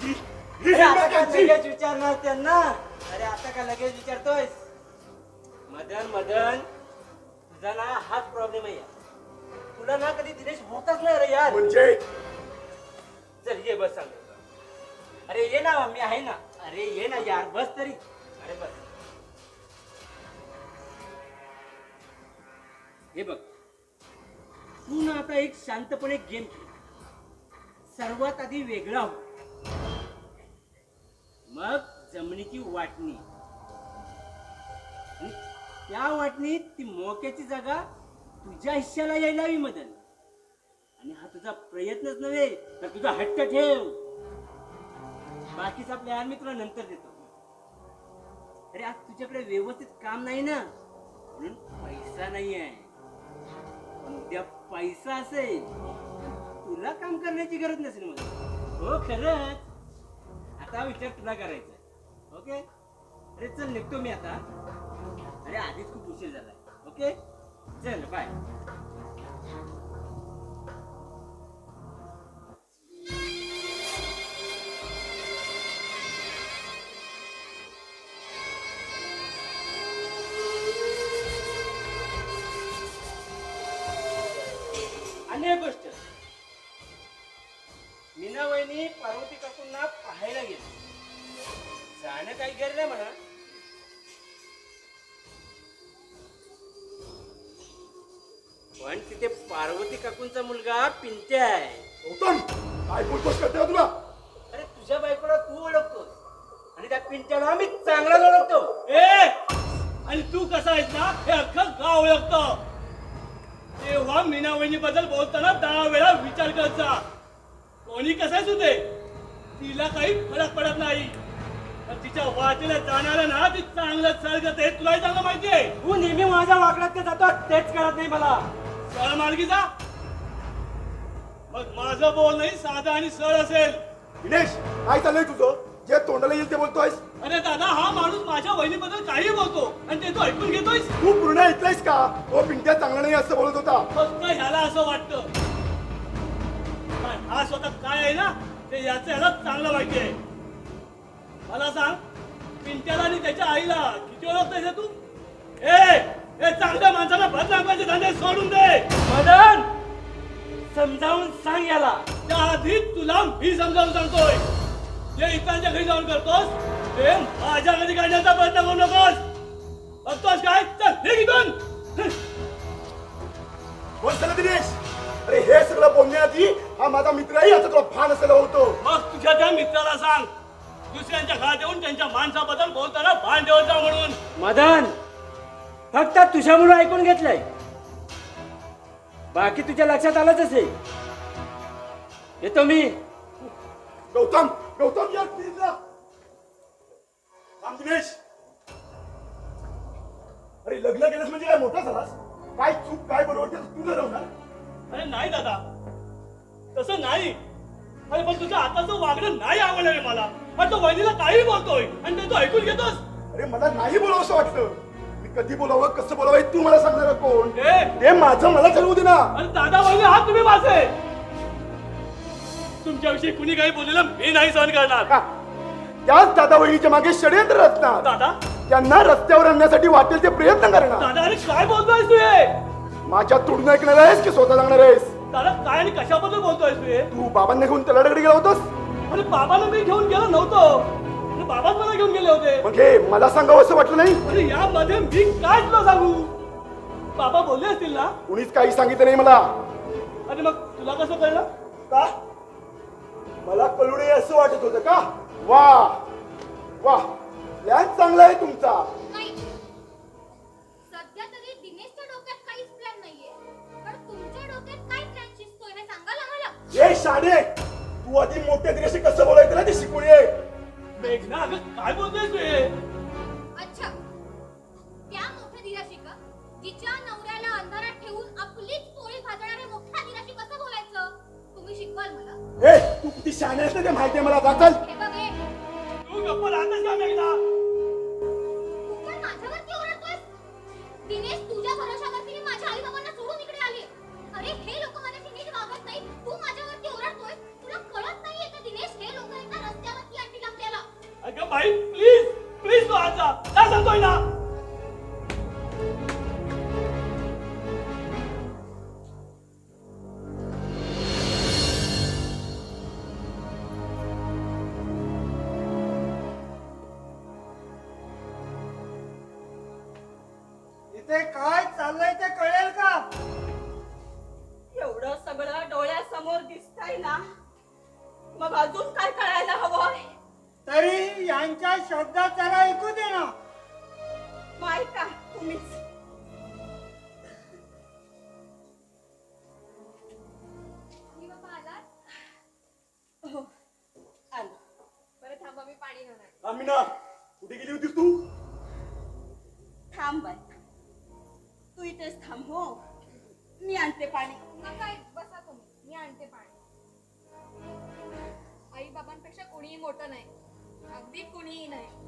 अरे आता का लगेच विचारणार त्यांना? अरे आता का लगेच विचारतोयस? मदन मदन, तुझा ना हाच प्रॉब्लेम आहे. तुला ना कधी दिनेश होताच नाही रे यार. म्हणजे चल ये बस, सांग. अरे ये ना, मी आहे ना. अरे ये ना यार, बस तरी. अरे बस. हे बघ, तू ना आता एक शांतपणे गेम खेळ. सर्वात आधी वेगळा हो, मग जमिनीची वाटणी, आणि त्या वाटणीत ती मोक्याची जागा तुझ्या हिश्श्याला यायला हवी मदन. आणि हा तुझा प्रयत्नच नव्हे तर तुझा हट्ट ठेव. बाकीचा प्लॅन मी तुला नंतर देतो. अरे आज तुझ्याकडे व्यवस्थित काम नाही ना, म्हणून पैसा नाही आहे. उद्या पैसा असेल तुला काम करण्याची गरज नसेल मला. हो खरंच. आता विचार तुला करायचा. ओके. अरे चल निघतो मी आता. अरे आधीच खूप उशीर झालाय. ओके चल बाय. अनेक गोष्ट मीना वहिनी पार्वती काकूंना पाहायला गेली. जाणं काही गरज नाही म्हणा. पण तिथे पार्वती काकूंचा मुलगा पिंट्या आहे. गौतम काय बोलतोस कळतंय तुला? अरे तुझ्या बायकोला तू ओळखतोस आणि त्या पिंट्याला मी चांगलाच ओळखतो. आणि तू कसा आहेस ना हे अख्खं गाव ओळखतं. तेव्हा मीना वहिनी बद्दल बोलताना 10 वेळा विचार करत जा. कोणी कसाच होते तिला काही फरक पडत नाही. पण तिच्या वाटेला जाणारा ना ती चांगलं चालत आहे. तुलाही चांगलं माहिती आहे. तू नेहमी माझ्या वाकड्यात जातो तेच कळत नाही मला. सरळ मार्गी जा. मग माझं बोलणंही साधं आणि सरळ असेल. दिनेश काय चाललंय तुझं? जे तोंडाला येईल ते बोलतोयस. अरे दादा हा माणूस माझ्या वहिनीबद्दल काही बोलतो आणि ते तू ऐकून घेतोयस. तू पूर्ण ऐकलंयस का? तो पिंट्या चांगला नाही असं बोलत होता. फक्त ह्याला असं वाटतं. पण हा स्वतः काय आहे ना ते याचं ह्याला चांगलं माहिती आहे. मला सांग पिंट्याला आणि त्याच्या आईला किती ओळखतोयस तू? ए चांगल्या माणसाला बदनामाचे धंदे सोडून दे. मदन समजावून सांग याला. त्याआधी तुला मी समजावून सांगतोय. जे इतरांच्या घरी जाऊन करतोस ते माझ्या घरी काढण्याचा प्रयत्न करू नकोस. बघतोस काय? चल निघ इथून. बोल चला दिनेश. अरे हे सगळं बोलण्याआधी हा माझा मित्रही याचा तुला भान असायला होतो. मग तुझ्या त्या मित्राला सांग दुसऱ्यांच्या घरात येऊन त्यांच्या माणसाबद्दल बोलताना भान ठेवत जा म्हणून. मदन फक्त तुझ्यामुळे ऐकून घेतलंय. बाकी तुझ्या लक्षात आलंच असेल. येतो मी. गौतम गौतम यार प्लीज ना. थांब दिनेश. अरे लग्न केलंस म्हणजे काय मोठा झालास? काय चूक काय बरोबर ते तू ठरवणार. अरे नाही दादा तसं नाही. अरे पण तुझं आताचं वागणं नाही आवडलं रे मला. आणि तो वहिनीला काही बोलतोय आणि ते तू ऐकून घेतोस. अरे मला नाही बोलावं असं वाटतं. मी कधी बोलावं कसं बोलावं हे तू मला सांगणार कोण? ए ते माझं मला ठरवू दे ना. अरे दादा वहिनी हा तुम्ही माझे. तुमच्याविषयी कुणी काही बोललेलं मी नाही सहन करणार. हा. त्याच दादा वहिनीच्या मागे षडयंत्र रचणार. दादा त्यांना रस्त्यावर आणण्यासाठी वाटेल ते प्रयत्न करणार. दादा अरे काय बोलतोयस तू हे? माझ्या तोडून ऐकणार आहेस की स्वतः सांगणार आहेस? दादा काय आणि कशाबद्दल बोलतोयस तू हे? तू बाबांना घेऊन तलाड्याकडे गेला होतास. अरे बाबांना मी घेऊन गेलो नव्हतो. अरे बाबाच मला घेऊन गेले होते. मग हे मला सांगावं असं वाटलं नाही? अरे यामध्ये मी काय तुला सांगू? बाबा बोलले असतील ना. कुणीच काही सांगितलं नाही मला. अरे मग तुला कसं कळलं? का मला कळू नये असं वाटत होतं का? वा वा प्लॅन चांगला आहे तुमचा. नाही सध्या तरी दिनेशच्या डोक्यात काहीच प्लॅन नाहीये. पण तुमच्या डोक्यात काय प्लॅन शिजतोय हे सांगाल आम्हाला. हे शाणे तू आधी मोठ्या दिनेशी कसं बोलायचं ना ते शिकून ये. मेघना अगं काय बोलतोयस तू हे? अच्छा त्या मोठ्या दिराशी का जिच्या नवऱ्याला अंधारात ठेवून आपलीच पोळी भाजणाऱ्या मोठ्या दिराशी कसं बोलायचं तुम्ही शिकवाल मला. हे तू किती शाणे आहेस ना ते माहिती आहे मला. दाखल हे बघ हे तू गप्प राहतस का मेघना? तू पण माझ्यावरती ओरडतोयस. दिनेश तुझ्या भरोशावरती मी माझ्या आई बाबांना सोडून इकडे आले. अरे हे लोक माझ्याशी नीट वागत नाही. तू माझ्यावरती ओरडतोय. तुला कळत नाहीये का दिनेश हे लोक एका रस्त्यावरती आणतील आपल्याला. अगं बाई प्लीज प्लीज तू आज जा. काय सांगतोय ना? इथे काय चाललंय ते कळेल का? एवढं सगळं डोळ्यासमोर दिसतंय ना मग अजून काय कळायला हवंय? तरी यांच्या शब्दात त्याला ऐकू दे ना. माय का तुम्हीच मी बाबा आलात. हो आलो. बरं थांबा मी पाणी घेऊन आले. आमिना कुठे गेली होतीस तू? आणते पाणी. आई बाबांपेक्षा कोणीही मोठं नाही, अगदी कुणीही नाही.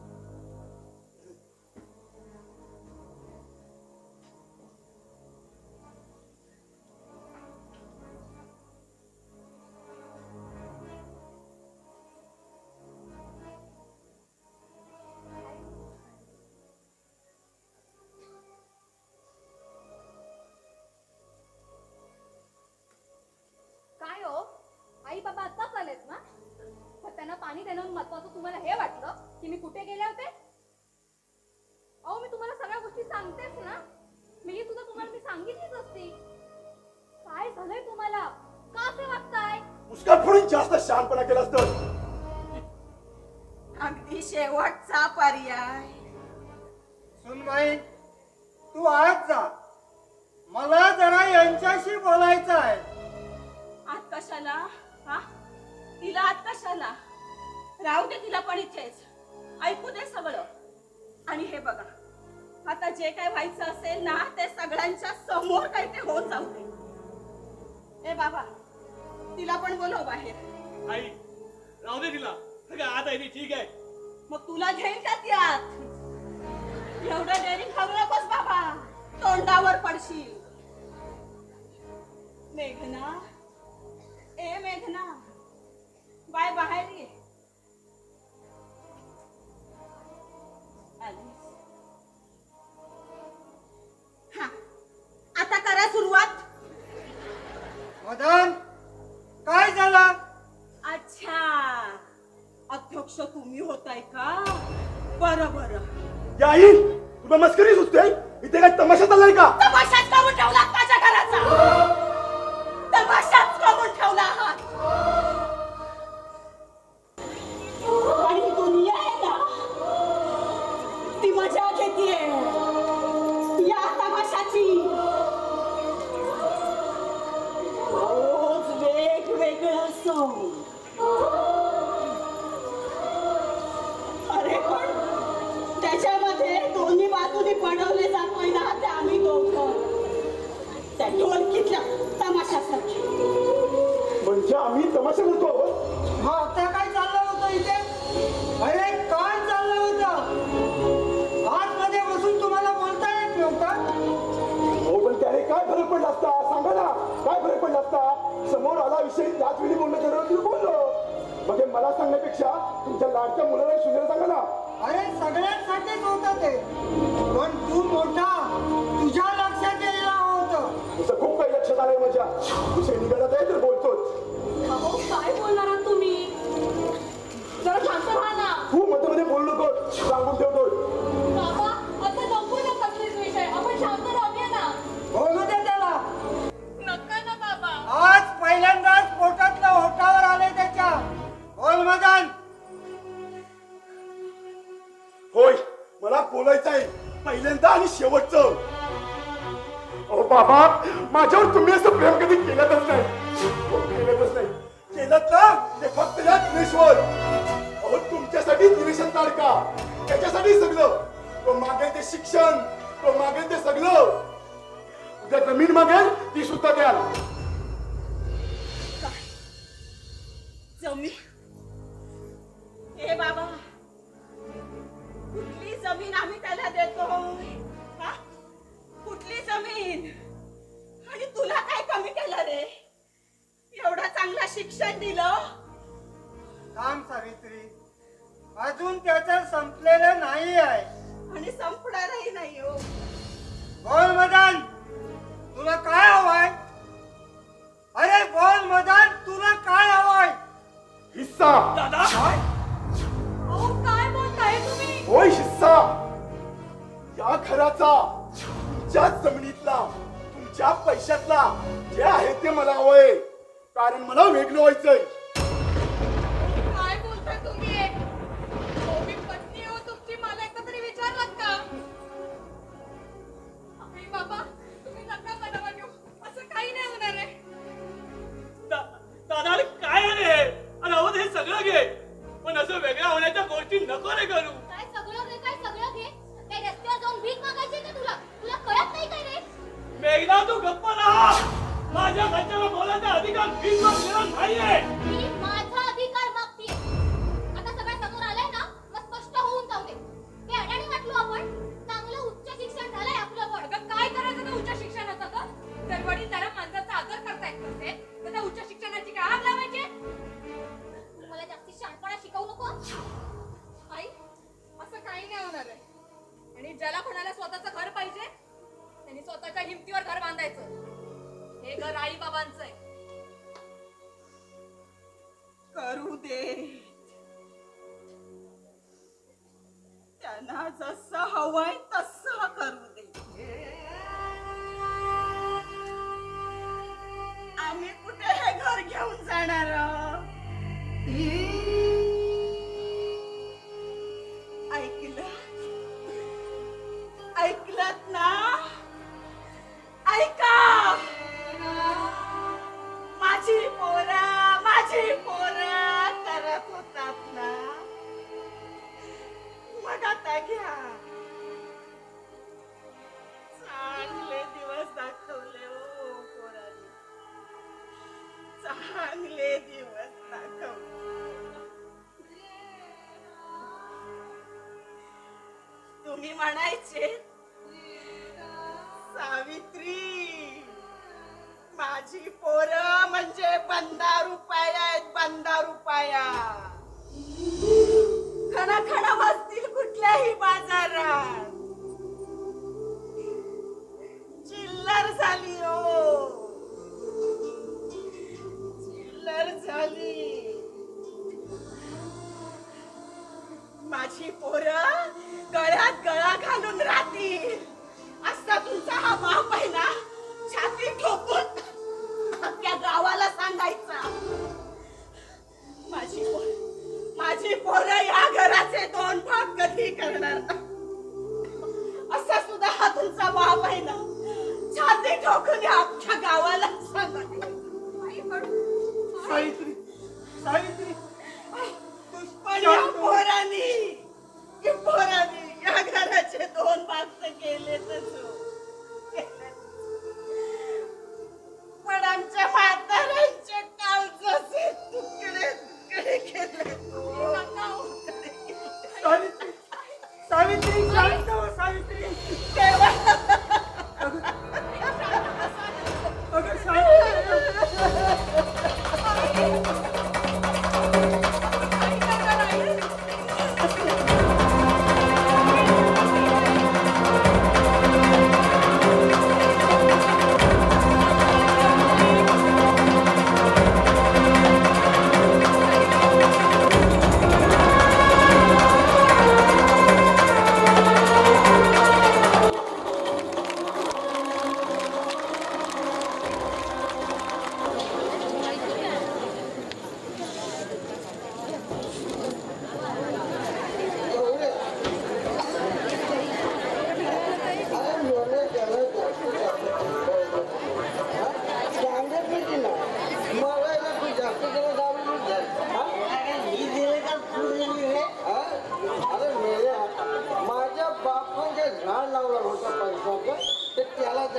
काय हो, आई बाबा आत्ताच आलेत ना? तर त्यांना पाणी देणं महत्वाचं तुम्हाला हे वाटलं की मी कुठे गेले होते? अहो, मी तुम्हाला सगळ्या गोष्टी सांगतेच ना. मी सुद्धा तुम्हाला सांगितलीच असती. काय झालंय तुम्हाला? का असे वागताय? मुस्काट फोडून जास्त शहाणपणा केला असतं. अगदी शेवटचा पर्याय. सुनबाई, तू आज जा, मला जरा यांच्याशी बोलायचं आहे. आत कशाला? हा, तिला आत कशाला? राहू दे तिला पण इथेच, ऐकू दे सगळं. आणि हे बघा, आता जे काय व्हायचं असेल ना ते सगळ्यांच्या समोर काही ते होत जाऊ दे. ए बाबा, तिला पण बोलव बाहेर. आई राहू दे तिला, सगळं आत आहे ती, ठीक आहे. मग तुला घेईल का ती आत? एवढं डेअरिंग खाऊ नकोस बाबा, तोंडावर पडशील. मेघना, ए मेघना, बाय बाहेर ये. आलीस? हा, आता करा सुरुवात. मदन, काय झालं? अच्छा, अध्यक्ष तुम्ही होताय का? बरं बरं. या आई, तुला मस्करी सुचते? इथे काय तमाशा चाललाय का? तमाशाच करून ठेवला माझ्या घराचा. तमाशाच करून ठेवला आहात. आणि दुनिया आहे ना, ती मजा घेतीये या तमाशाची. रोज वेगवेगळं सॉंग. अरे पण त्याच्यामध्ये दोन्ही बाजूनी पडवले जातोय ना ते आम्ही दोघं, त्या ढोलकीतल्या तमाशासारखे. म्हणजे आम्ही तमाशा करतो? मग आता काय चाललं होतं इथे? अरे काय चाललं होतं? आतमध्ये बसून तुम्हाला बोलता येत नव्हतं? हो, पण त्याने काय फरक पडला असता? सांगा ना, काय फरक पडला असता? समोर आला विषय त्याच वेळी बोलणं ठरवलं, तुम्ही बोललो. मग हे मला सांगण्यापेक्षा तुमच्या लाडच्या मुलाला सुनेला सांगा ना. अरे सगळ्यांसाठीच होतं ते, पण तू मोठा, तुझ्या लक्षात गेलेला होतं. तुझं खूप काही लक्षात आलंय माझ्या. विषय निघाला आहे तर बोलतोच. अहो, काय बोलणार आहात तुम्ही? जरा शांत राहा ना. तू मध्ये मध्ये बोलू नको, सांगून ठेवतो. बाबा, आता नको ना कसलेच विषय, आपण शांत राहूया ना. बोलू दे त्याला. नका ना बाबा. आज पहिल्यांदाच पोटातलं ओठावर आले त्याच्या. बोल मदन. होय, मला बोलायचं आहे पहिल्यांदा आणि शेवटचं. अहो बाबा, माझ्यावर तुम्ही असं प्रेम कधी केलंच नाही. केलंच नाही. केलं ना ते फक्त या दिनेशवर. अहो, तुमच्यासाठी दिनेशन तारका, त्याच्यासाठी सगळं. तो मागेल ते शिक्षण, तो मागेल ते सगळं. उद्या जमीन मागेल ती सुद्धा द्याल. जमीन? ए बाबा, कुठली जमीन आम्ही त्याला देतो? हा? कुठली जमीन? आणि तुला काय कमी केलं रे? एवढं चांगलं शिक्षण दिलं. थांब सावित्री, अजून त्याचं संपलेलं नाही आहे. आणि संपणारही नाही हो. बोल मदन, तुला काय हवंय? अरे बोल मदन, तुला काय हवंय? हिस्सा. दादा, अहो, काय बोलताय तुम्ही? होय, हिस्सा. या घराचा, तुमच्या जमिनीतला, तुमच्या पैशातला जे आहे ते मला हवंय. कारण मला वेगळं व्हायचंय. काय बोलताय तुम्ही? हो, मी पत्नी हो तुमची, मला एकदा तरी विचारलात का? आई बाबा, तुम्ही नका मनावर घेऊ, असं काही नाही होणार आहे. दादा काय रे? अरे अहो, हे सगळं घे, पण असं वेगळ्या होण्याच्या गोष्टी नको रे करू. काय सगळं घे, काय सगळं घे? काय रस्त्यावर जाऊन भीक मागायची का तुला? तुला कळत नाही काय रे? मेघना, तू गप्प राहा. माझ्या घरच्याला बोलायला मागण्याचा अधिकार भीक मागलेला नाहीये. मी माझा अधिकार मागते. आता सगळं समोर आलंय ना, मग स्पष्ट होऊन जाऊ दे. हे अडाणी वाटलो आपण. चांगलं उच्च शिक्षण झालंय आपलं पण. अगं काय करायचं त्या उच्च शिक्षणाचं ग? जर वडीलधाऱ्या माणसाचा आदर करतायत नसेल तर त्या उच्च शिक्षणाची काय आग लावायची? तू मला जास्ती शहाणपणा शिकवू नको. आई असं काही नाही होणार आहे. आणि ज्याला कोणाला स्वतःचं घर पाहिजे त्यांनी स्वतःच्या हिमतीवर घर बांधायचं. हे घर आई बाबांचं आहे. करू दे. त्यांना जसं हवंय तसं करू दे. आम्ही कुठे हे घर घेऊन जाणार आहोत? ऐकलत ना? ऐका, माझी पोरा करत होतात ना, मग आता घ्या. चांगले दिवस दाखवले हो पोरांनी, चांगले दिवस दाखवले. तुम्ही म्हणायचे सावित्री, माझी पोरं म्हणजे 15 रुपया आहेत, 15 रुपया. खणा बसतील कुठल्याही बाजारात. चिल्लर झाली हो, चिल्लर झाली. माझी पोरं गळ्यात गळा घालून राहतील असा तुमचा हा बाप आहे ना, छाती ठोकून अख्ख्या गावाला सांगायचा. माझी पोरं या घराचे 2 भाग कधी करणार असा सुद्धा हा तुमचा बाप आहे ना, छाती ठोकून या अख्ख्या गावाला सांगायचा. सावित्री सावित्री पण या पोरांनी या घराचे 2 भाग तर केलेच. पण आमच्या म्हाताऱ्यांचे काळ जसे तुकडे तुकडे केले. सावित्री सावित्री शांत हो सावित्री.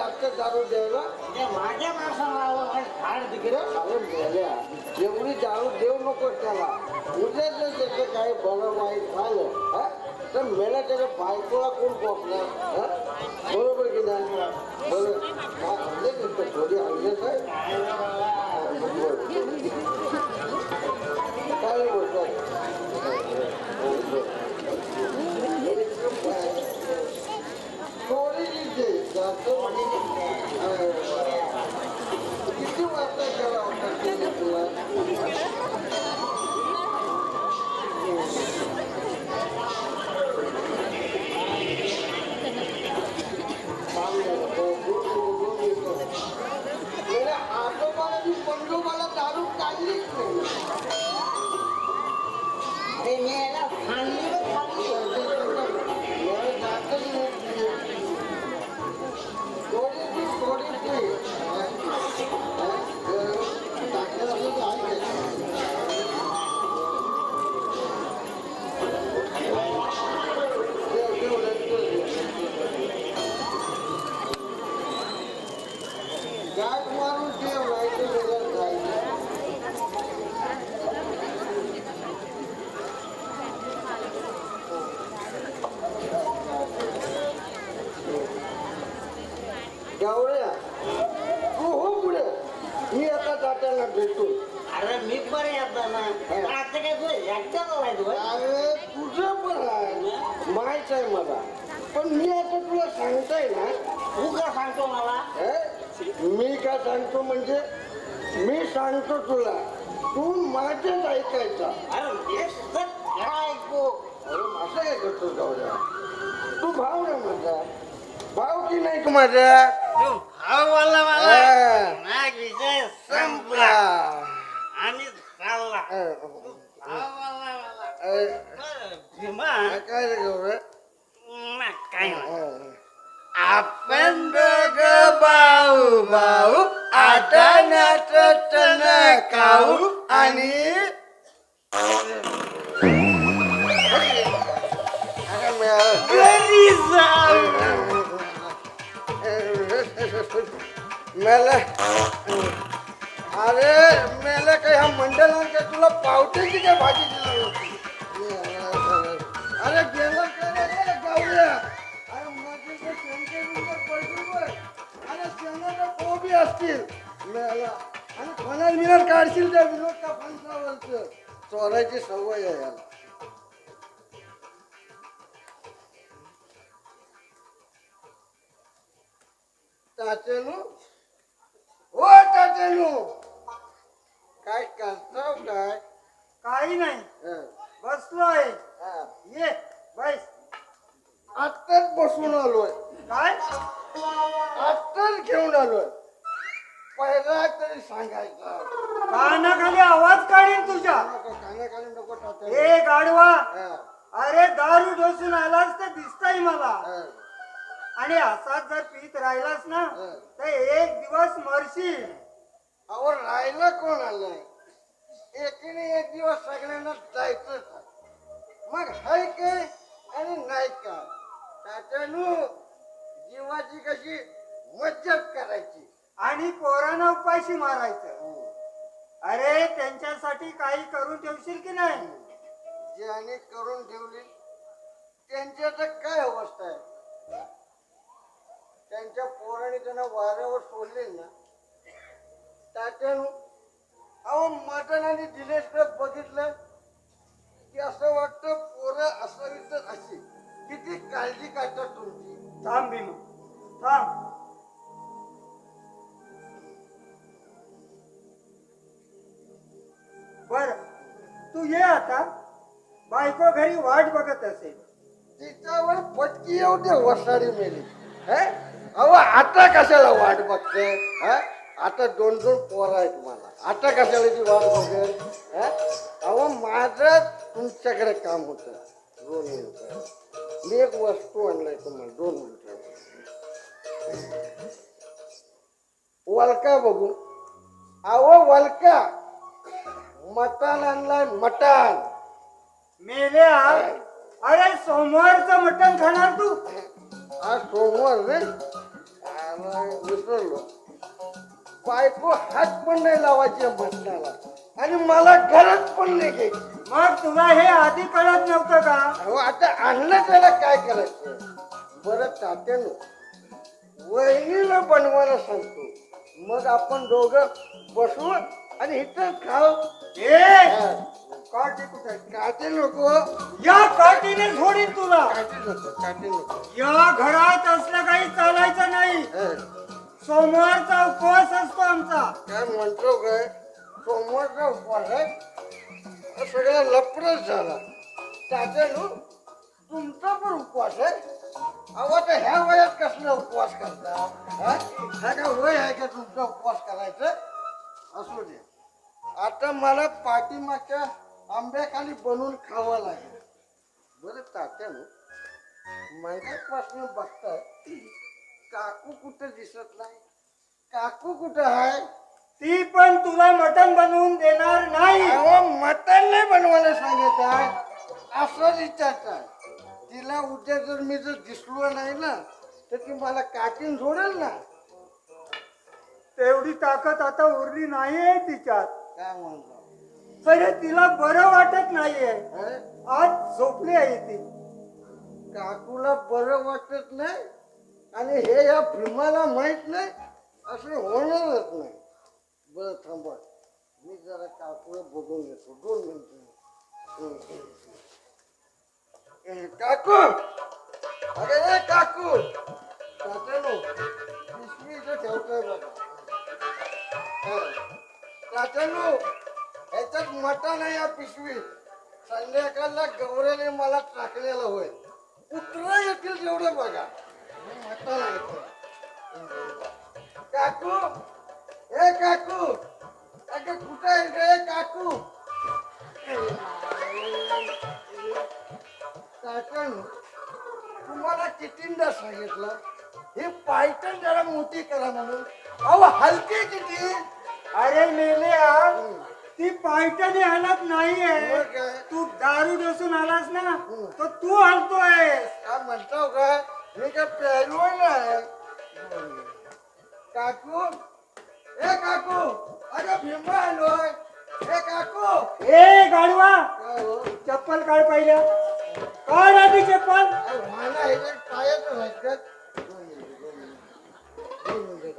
अगं दारू द्यायला माझ्या माणसाला झाड दिले. अरे मेल्या, एवढी दारू देऊ नको त्याला. उद्या जर त्याचं काही बरं वाईट झालं तर मेल्या त्याच्या बायकोला कोण पोचणार? बरोबर की नाही? बरं काय हल्ले तिथं थोडी हल्ले काय बोलतात? थोडी किती वाजता गेला होता तुला? आजोबाला सगळ्यांना भेटून. अरे मी पण येतो ना आता काय तू एकट्याला नाही तू अरे तुझं पण आहे माहित आहे मला, पण मी आता तुला सांगताय ना. तू का सांगतो मला मी काय सांगतो म्हणजे मी सांगतो तुला, तू माझंच ऐकायचा. अरे मी सुद्धा काय ऐकू अरे असं काय करतो जाऊया, तू भाव ना माझा, भाव की नाही तू माझा. तू भाव बोलला मला नाग विजय संपला आणि चालला. तू भाव बोलला मला भीमा काय रे गौरव? काय नाही. आपण दोघं भाऊ भाऊ आता नाचत नकाऊ आणि मला अरे मला काही हा मंडळ का तुला पावट्याची काय भाजी दिली होती. अरे गेला का रे गावड्या. अरे माझे ते शेंगेवर पडून अरे शेंगाला कोबी असतील मला आणि फणस बिनर काढशील त्या विनोद का फणसावरचं चोरायची सवय आहे याला. तात्यानू हो तात्यानू काय करताव काय? काही नाही बसलोय. ये बस. आत्ताच बसून आलोय. काय आत्ताच घेऊन आलोय. पहिला तरी सांगायचा. कानाखाली आवाज काढीन तुझ्या. कानाखाली नको तात्या. ए गाडवा अरे दारू ढोसून आलास तर दिसतंय मला आणि असाच जर पीत राहिलास ना तर एक दिवस मरशील. अहो राहिला कोण आलाय? एकीने एक दिवस सगळ्यांना जायचं मग हाय काय आणि नाही का. तात्यानू जीवाची कशी मज्जत करायची आणि पोरांना उपाशी मारायचं. अरे त्यांच्यासाठी काही करून ठेवशील की नाही? ज्याने करून ठेवली त्यांच्या तर काय अवस्था आहे. त्यांच्या पोराने त्यांना वाऱ्यावर सोडले ना. तात्यानू अहो मटण आणि दिलेशकडे बघितलं की असं वाटतं पोरं असावी तर अशी. किती काळजी काढतात तुमची. थांब भीमा थांब. बर तू ये आता. बायको घरी वाट बघत असेल. तिच्यावर पटकी येऊ दे वसाडी मेली. अहो आता कशाला वाट बघते? आता दोन दोन पोरं आहेत मला. आता कशाला ती वाट बघेल? अहो माझं तुमच्याकडे काम होतं. 2 मिनिटं मी एक वस्तू आणलाय तुम्हाला. 2 मिनिटं. वलका बघू. अहो वलका मटण आणलाय मटण. मेल्या अरे सोमवारचं मटण खाणार तू? आज सोमवार रे. विसरलो. बायको हात पण नाही लावायची मटणाला आणि मला गरज पण नाही घ्यायची. मग तुला हे आधी कळत नव्हतं का? हो आता आणलं त्याला काय करायचं. बरं तात्यानो वहिनीला बनवायला सांगतो. मग आपण दोघं बसू आणि इथं खाऊ. काठी कुठे? काठी नको. या काठीने सोडीन तुला. काठी नको. या घरात असलं काही चालायचं नाही. सोमवारचा उपवास असतो आमचा. काय म्हणतो काय? सोमवारचा उपवास आहे. सगळा लफडच झाला. तात्यानू तुमचा पण उपवास आहे? अहो तर ह्या वयात कसला उपवास करता? हा का वय आहे का तुमचा उपवास करायचं? असू दे. आता मला पाठीमागच्या आंब्याखाली बनवून खावं लागेल. बरं तात्यानू मगापासून बघताय काकू कुठं दिसत नाही. काकू कुठं आहे? ती पण तुला मटण बनवून देणार नाही. मटण नाही बनवायला सांगत आहे. असं विचारत आहे. तिला उद्या जर मी जर दिसलो नाही ना तर ती मला काठीन सोडेल ना. तेवढी ताकद आता उरली नाहीये तिच्यात. काय म्हणतो? अरे तिला बरं वाटत नाहीये. आज झोपली आहे ती. काकूला बरं वाटत नाही आणि हे या भीमाला माहित नाही असं होणारच नाही. बरं थांबा बघून घेतो 2 मिनिटं. काकू अरे ए काकू तात्यानो पिशवी इथं ठेवतोय बघा. तात्यानो ह्याच्यात मटण आहे या पिशवीत. संध्याकाळला गौऱ्याने मला टाकलेलं होय. कुत्रा येतील तेवढं बघा. मटण आहे काकू. ए काकू अगं कुठं आहे रे काकू. काकांनो तुम्हाला कितींदा सांगितलं हे पायटन जरा मोठी करा म्हणून. अहो हलकी किती. अरे मेल्या ती पायटणी हलत नाहीये. तू दारू डोसून आलास ना तर तू हलतोय. काय म्हणतो का मी काय पेलवय नाही. काकू ए काकू अगं भीमा आलोय. ए काकू ए गाडवा काय हो? चप्पल काढ पहिल्या. काढ आधी चप्पल. मला हे पायच नाही का. 2 मिनिटं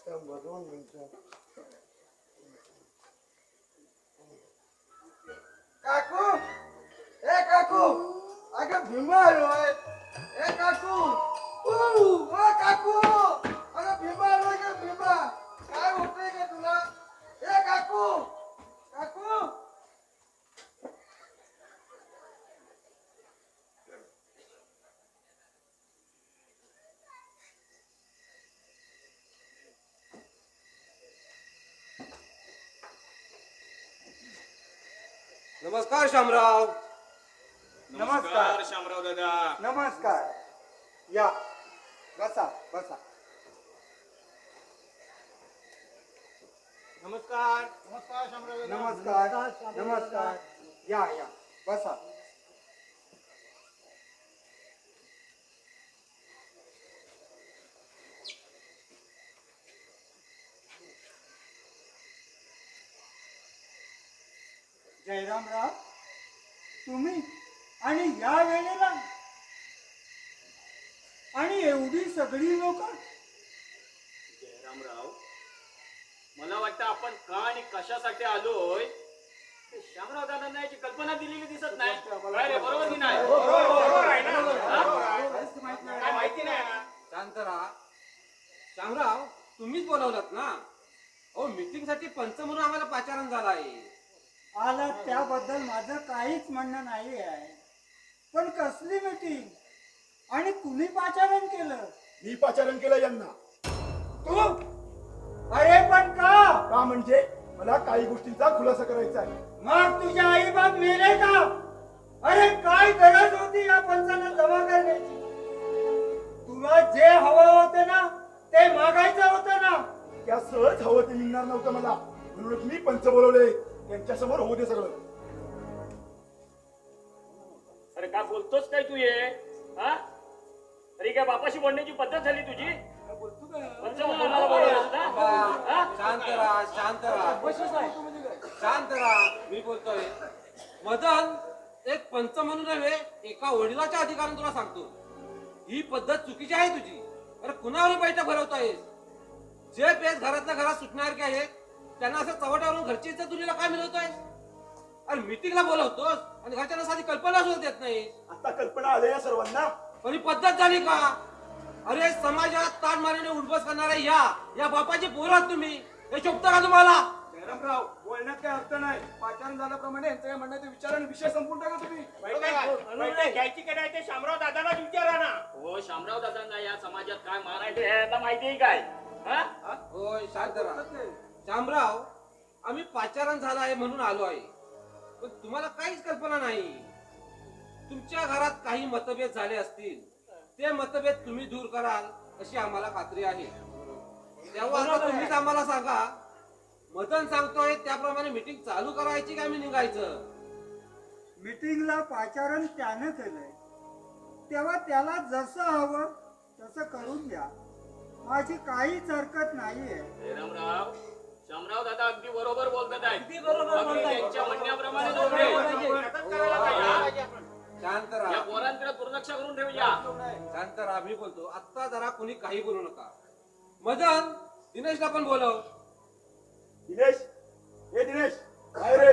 काका 2 मिनिटं. काकू ए काकू अगं भीमा आलोय. ए काकू ओ काकू अगं भीमा आलोय का भीमा. काय होतंय का तुला. ए काकू काकू नमस्कार शामराव. नमस्कार शामराव दादा. नमस्कार. या बसा बसा. नमस्कार. नमस्कार नमस्कार. या या बसा. जयरामराव तुम्ही आणि या वेळेला आणि एवढी सगळी लोक. जयरामराव मला वाटतं आपण का आणि कशासाठी आलोय ते शामराव दादांना याची कल्पना दिलेली दिसत नाही. काय रे, बरोबर की नाही. बरोबर आहे ना. काय माहिती नाही ना. शांत राहा. शामराव तुम्हीच बोलावलात ना. अहो मीटिंग साठी पंच म्हणून आम्हाला पाचारण झाला आहे. आला त्याबद्दल माझं काहीच म्हणणं नाही आहे. पण कसली मीटिंग आणि कुणी पाचारण केलं. मी पाचारण केलं यांना. तू अरे पण का म्हणजे मला काही गोष्टींचा खुलासा करायचा आहे. मग तुझे आई बाप मेले का. अरे काय गरज होती या पंचांना जमा करण्याची. तुला जे हवं होतं ना ते मागायचं होतं ना. त्या सहज हवं ते मिळणार नव्हतं मला. म्हणूनच मी पंच बोलवले. त्यांच्या समोर होऊ दे सगळं. अरे काय बोलतोस काय तू ये. हा अरे काय बापाशी बोलण्याची पद्धत झाली तुझी. पंच म्हणून आम्हाला बोलवलंस ना. हा? शांत राहा. शांत राहा. शांत राहा. मी बोलतोय. मदन एक पंच म्हणून नव्हे एका वडिलाच्या अधिकाराने तुला सांगतो ही पद्धत चुकीची आहे तुझी. अरे कुणावर बैठक भरवतायस. जे पेस घरातल्या घरात सुटणार की आहेत त्यांना असं चवटावरून घरची इज्जत तुला काय मिळवतोय. अरे मीटिंगला बोलवतोस आणि घरच्यांना साधी कल्पना सुद्धा देत नाही. आता कल्पना आले या सर्वांना. पण ही पद्धत झाली का. अरे समाजात ताण मारणे उठबस करणारे या बापाची पोरं आहात तुम्ही. हे शोभतं का तुम्हाला. जयरामराव बोलण्यात काही अर्थ नाही. पाचारण झाल्याप्रमाणे यांचं काय म्हणणं ते विचार आणि विषय संपून टाका तुम्ही. घ्यायची काय नाही ते शामराव दादांनाच विचारा ना. हो शामराव दादांना या समाजात काय मारायचं हे आता माहिती आहे काय. होय शांत राहा. शामराव आम्ही पाचारण झाला आहे म्हणून आलो आहे. पण तुम्हाला काहीच कल्पना नाही. तुमच्या घरात काही मतभेद झाले असतील ते मतभेद तुम्ही दूर कराल अशी आम्हाला खात्री आहे. तेव्हा आता तुम्हीच आम्हाला सांगा मदन सांगतोय त्याप्रमाणे मीटिंग चालू करायची का मी निघायचं. मीटिंगला पाचारण त्यानं केलंय तेव्हा त्याला जसं हवं तसं करून द्या. माझी काहीच हरकत नाहीये. जयरामराव शामराव दादा अगदी बरोबर बोलतात आहेत. अगदी बरोबर बोलताय. त्यांच्या म्हणण्याप्रमाणे शांत या राहा. पोरांकडे दुर्लक्ष करून ठेवूया. शांत राहा. मी बोलतो आता जरा कुणी काही बोलू नका. मदन दिनेशला पण बोलव. दिनेश, हे दिनेश काय रे?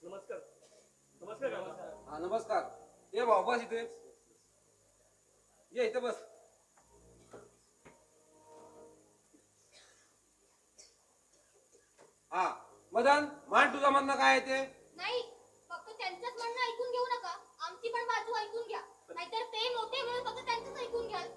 नमस्कार नमस्कार नमस्कार. हा नमस्कार. ये भाऊ बस इथे, ये इथे बस. हा मदन, मान तुझं म्हणणं काय आहे ते? नाही, फक्त त्यांचंच म्हणणं ऐकून घेऊ नका, आमची पण बाजू ऐकून घ्या. नाहीतर ते मोठे म्हणून फक्त त्यांचंच ऐकून घ्याल.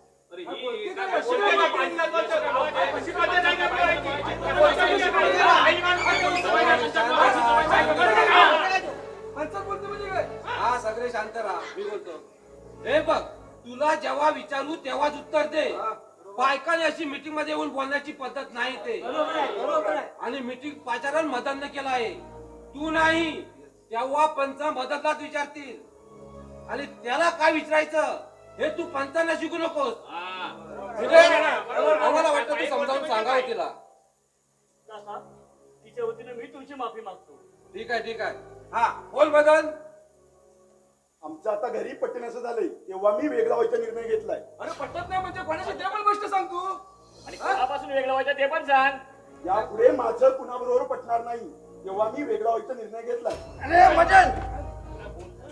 हा सगळे शांत राहा, मी बोलतो. हे बघ, तुला जेव्हा विचारू तेव्हाच उत्तर दे. बायकाने अशी मीटिंग मध्ये येऊन बोलण्याची पद्धत नाही ते. आणि मीटिंग पाचारण मदनने केला आहे, तू नाही. तेव्हा पंच मदतलाच विचारतील आणि त्याला काय विचारायचं हे तू पंचांना शिकू नकोस. आम्हाला वाटतं तू समजावून सांगावं तिला. तिच्या वतीने मी तुमची माफी मागतो. ठीक आहे ठीक आहे. हा बोल मदन. आमचं आता घरी पटण्याचं झालंय तेव्हा मी वेगळा व्हायचा निर्णय घेतलाय. अरे पटत नाही म्हणजे कोणाशी ते पण गोष्ट सांग तू. आणि कोणापासून वेगळं व्हायचं ते पण सांग. यापुढे माझं कुणाबरोबर पटणार नाही तेव्हा मी वेगळा व्हायचा निर्णय घेतलाय. अरे मदन,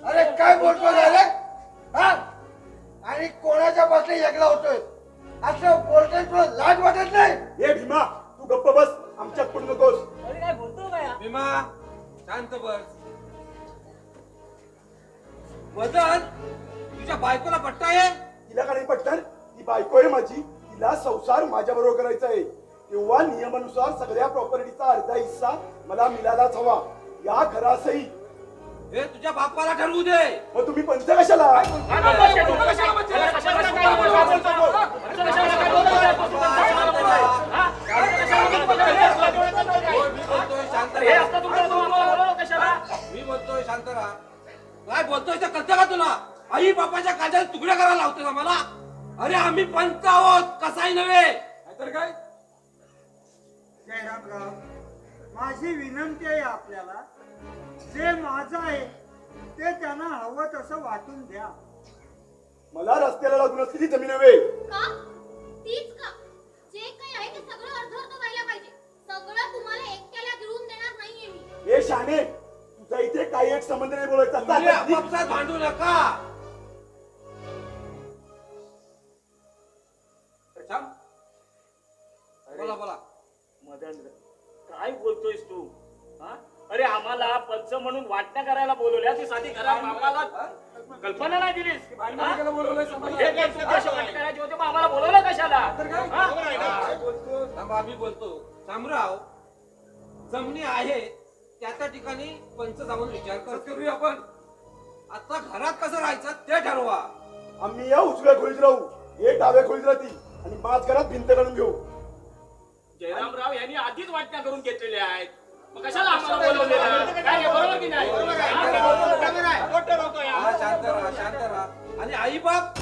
अरे काय बोलतोय रे? हा? आणि कोणाच्या पासून वेगळा होतोय असं बोलतोय, तुला लाज वाटत नाही? हे भीमा, तू गप्प बस, आमच्यात पडू नकोस. अरे काय बोलतो काय? भीमा शांत बस. मदन, तुझ्या बायकोला पट्टा आहे? तिला का नाही पटणार? ती बायको आहे माझी, तिला संसार माझ्या बरोबर करायचा आहे. तेव्हा नियमानुसार सगळ्या प्रॉपर्टीचा अर्धा हिस्सा मला मिळालाच हवा. या घरासही हे तुझ्या बापाला ठरवू दे. मग तुम्ही पंच कशाला? मी बोलतोय शांत राहा. काय बोलतोय ते कळतं का तुला? आई बापाच्या काळजात तुकड्या करायला लावतोय मला. अरे आम्ही पंच आहोत, कसाही नव्हे. तर काय? जयरामराव, माझी विनंती आहे आपल्याला, जे माझं आहे ते त्यांना हवं तसं वाटून द्या. मला रस्त्याला लागून असलेली जमीन हवे. का? तीच का? जे काही आहे ते सगळं अर्ध व्हायला पाहिजे. सगळं तुम्हाला एकट्याला गिळून देणार नाहीये मी. हे शाने, तुझा इथे काही एक संबंध नाही बोलायचा. तुम्ही आपापसात भांडू नका. बोला बोला. मदन, काय बोलतोयस तू? हा? अरे आम्हाला पंच म्हणून वाटण्या करायला बोलवल्या, ती साधी घरात आम्हाला कल्पना नाही दिलीस. करायची होती, मग आम्हाला बोलवलं कशाला? आम्ही बोलतो. शामराव, जमिनी आहे त्या त्या ठिकाणी पंच जाऊन विचार करूया आपण. आता घरात कसं राहायचं ते ठरवा. आम्ही या उजव्या खोलीत राहू, हे डाव्या खोलीत राहतील आणि माझ घरात भिंत काढून घेऊ. जयरामराव यांनी आधीच वाटण्या करून घेतलेल्या आहेत, मग कशाला आम्हाला बोलवलेलं? काय हे बरोबर की नाही? शांत राहा शांत राहा. आणि आई बाप?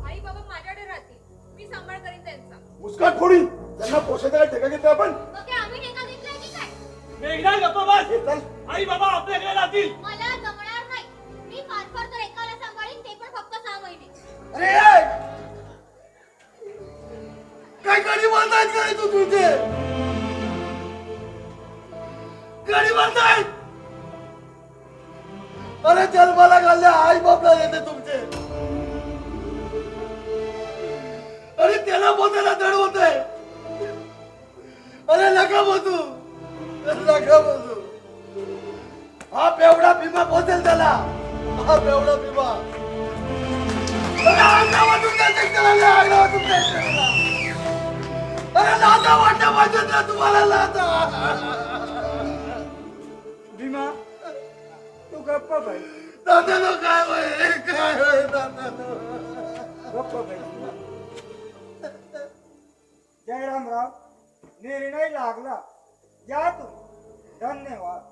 आई बाबा माझ्याकडे राहतील, मी सांभाळ करीन त्यांचा. मुस्काट फोडीन. त्यांना पोषायला ठेका घेतला आपण. मग काय आम्ही ठेका घेतलाय की काय? मेघना गप्पा बस. हे चल. आई बाबा आपल्याकडे राहतील. मला जमणार नाही. मी फार तर एकाला सांभाळीन, ते पण फक्त 6 महिने. अरे काय गाडी बांधतायत काय तू? तुझे गाडी बांधतायत? अरे जन्माला घालल्या आई बापला येते तुमचे. अरे त्याला बोलायला दड होत आहे. अरे नका बोलू, नका बोलू. हा बेवडा भीमा बोलेल त्याला. हा बेवडा भीमा. अरे आग्रावातून जायचं त्याला, आग्रावातून जायचं. अरे लाथा वाटण्या पाहिजे ना तुम्हाला, लाथा. भीमा, तू गप्प बाई. दादा काय होय, काय होय दादा. गप्प बाई. जयरामराव, निर्णय लागला, या तू. धन्यवाद.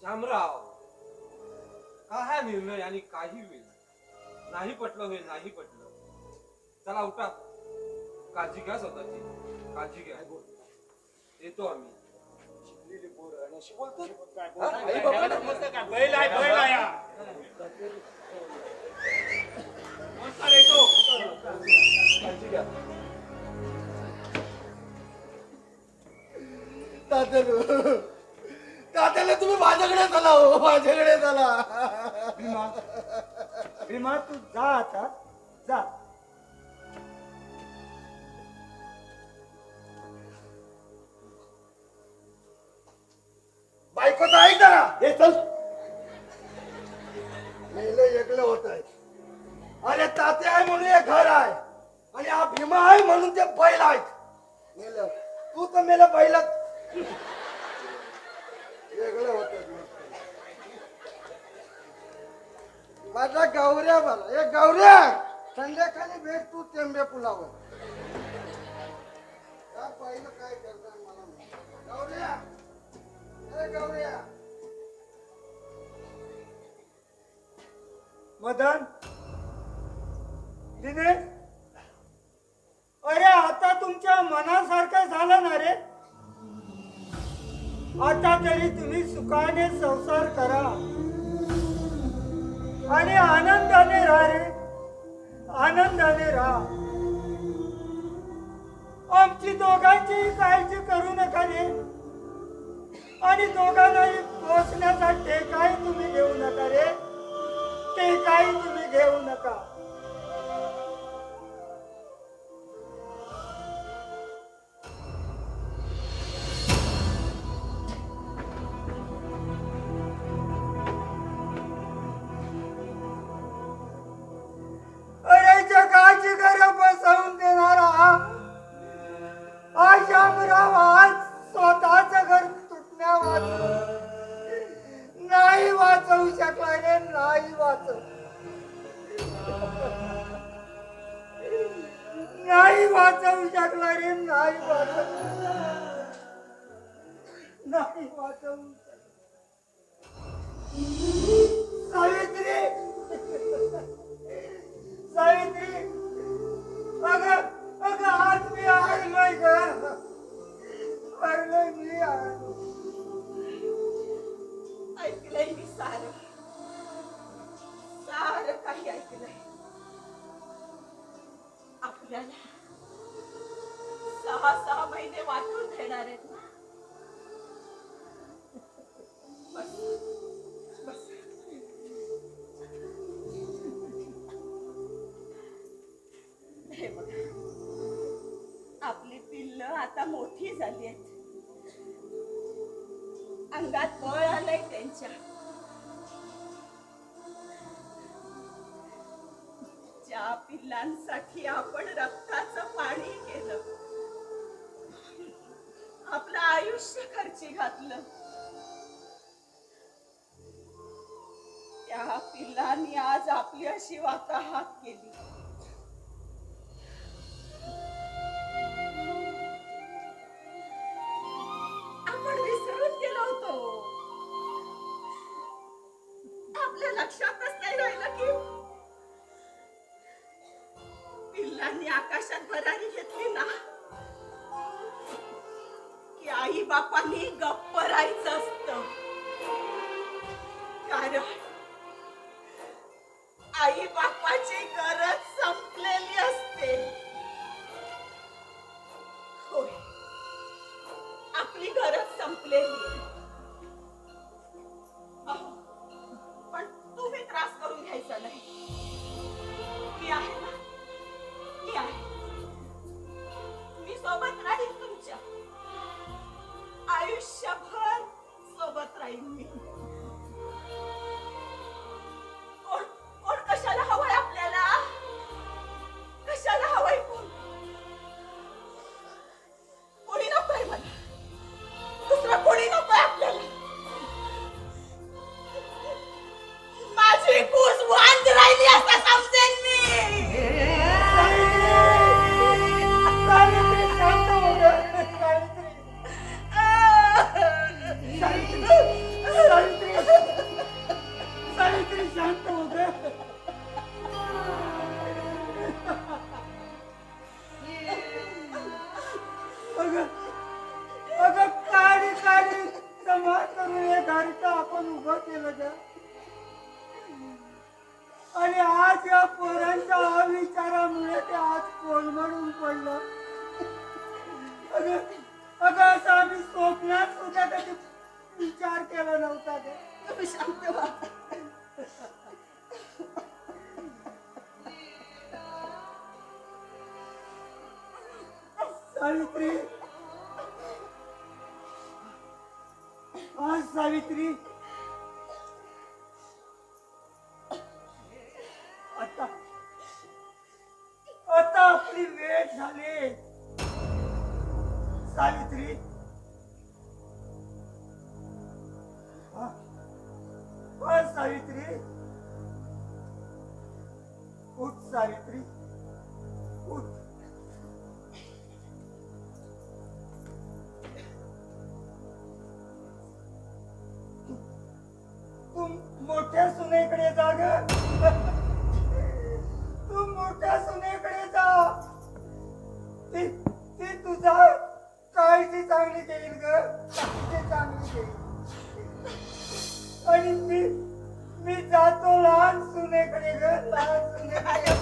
शामराव, काय निर्णय आणि काही होईल. नाही पटलं होईल, नाही पटलं. चला उठा, काळजी घ्या स्वतःची, काळजी घ्या. येतो आम्ही. बैल आहे, बैल आहे. चला हो माझ्याकडे चला. भीमा भीमा तू जा आता जा. बायकोचं ऐक जरा. हे चल मेलं एकलं होत आहे. अरे ताते आहे म्हणून हे घर आहे आणि हा भीमा आहे म्हणून ते बैल आहेत. मेलं तू तर मेलं बैलात वेगळं होत. माझा गौऱ्या बरा. हे गौऱ्या संध्याकाळी भेट तू तेंबे पुलावर. पहिलं काय करणार मला गौऱ्या. गौऱ्या मदन दिने. अरे आता तुमच्या मनासारखं झालं ना रे. आता तरी तुम्ही सुखाने संसार करा आणि आनंदाने राहा रे. आनंदाने राहा. आमची दोघांची काळजी करू नका रे. आणि दोघांनाही पोचण्याचा टेकाही तुम्ही घेऊ नका रे. टेकाही तुम्ही घेऊ नका. अरे जगाची घरं बसवून देणारा हा शामराव आज स्वतःच घर नाही वाचवू शकला रे. नाही वाचव नाही वाचवू शकला रे. नाही वाचव नाही वाचवू. सावित्री सावित्री अगं अगं आज मी हरलोय ग. हरलोय मी. ऐकलंय मी सारं सारं काही ऐकलंय. आपल्याला 6 महिने वाटून देणार आहेत ना. बस बस. हे बघा आपली पिल्लं आता मोठी झाली आहेत. अंगात बळ आलंय त्यांच्या. ज्या पिल्लांसाठी आपण रक्ताचं पाणी केलं, आपलं आयुष्य खर्ची घातलं, त्या पिल्लांनी आज आपली अशी वाताहात केली. आपण विसरून गेलो होतो. आपल्या लक्षातच नाही राहिलं की पिल्लांनी आकाशात भरारी घेतली ना की आई बापांनी गप्प राहायचं असतं. कारण आई बापाची गरज संपलेली असते. होय आपली गरज संपलेली. पण तुम्ही त्रास करून घ्यायचा नाही. मी आहे ना. मी आहे. मी सोबत राहीन तुमच्या. आयुष्यभर सोबत राहीन मी. कोण कोण कशाला हवंय आपल्याला. कशाला हवंय कोण. कोणी नकोय मला. दुसरं कोणी नकोय आपल्याला. माझी कूस वांद राहिली असं समजेन मी. सावित्री शांत हो ग. अगं काढी काढी जमा करून हे घरचं आपण उभं केलं ग. आणि आज या पोरांच्या अविचारामुळे ते आज कोलमडून पडलं. अगं असं आम्ही स्वप्नात सुद्धा कधी विचार केला नव्हता ग. तुम्ही शांत व्हा. सावित्री, आज सावित्री, आता आता आपली वेळ झाली. सावित्री, सावित्री, उठ सावित्री, उठ. तू मोठ्या सुनेकडे जा ग. तू मोठ्या सुनेकडे जा. ती तुझा काळजी चांगली घेईल ग. ते चांगली घेईल. आणि मी जातो लहान सुनेकडे ग. लहान सुनेकडे.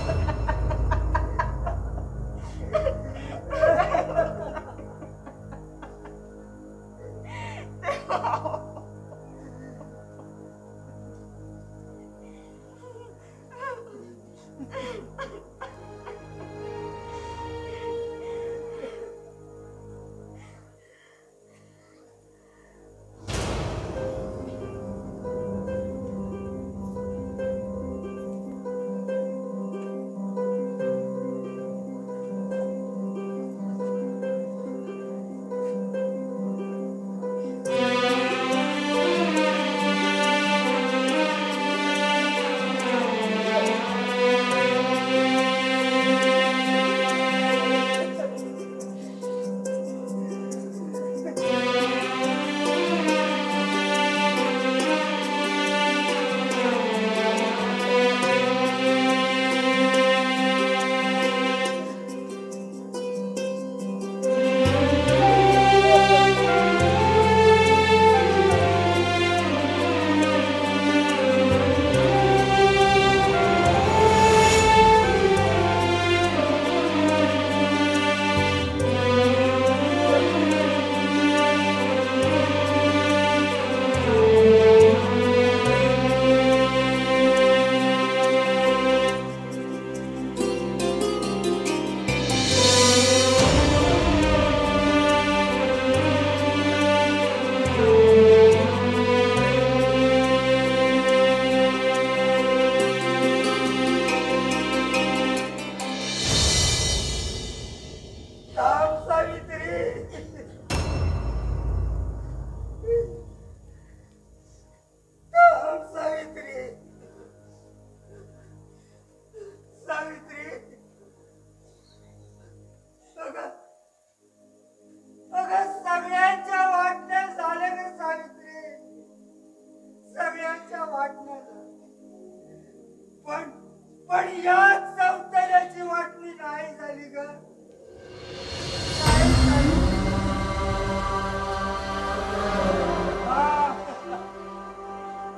पण याच सौंदर्याची वाटणी नाही झाली ग.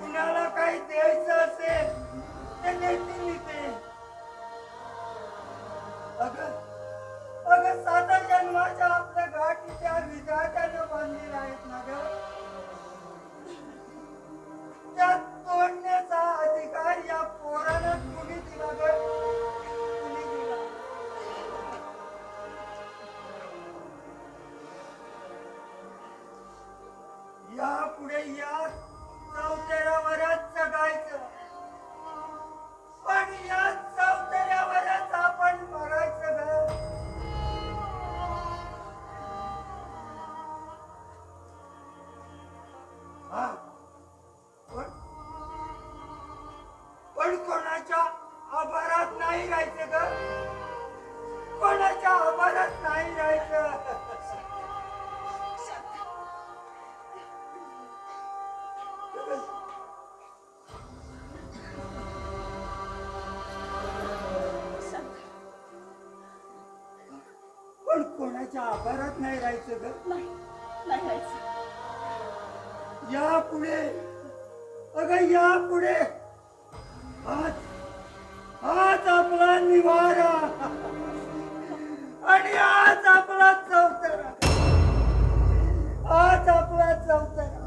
कुणाला काही द्यायचं असेल ते देतील ते. अगं 7 जन्माच्या आपल्या गाठी त्या विधात्यानं बांधलेल्या आहेत ना ग. त्या तोडण्याचा अधिकार या पोराला कुणी दिला ग? कुणी दिला? यापुढे या 4व्यावरच जगायचं. पण या 4व्यावरच आपण मरायचं ग. पण कोणाच्या आभारात नाही राहायचं ग. कोणाच्या आभारात नाही राहायचं. पण कोणाच्या आभारात नाही राहायचं ग. नाही राहायचं. यापुढे अगं यापुढे आज आपला निवारा आणि आज आपला चौतरा. आज आपला चौतरा.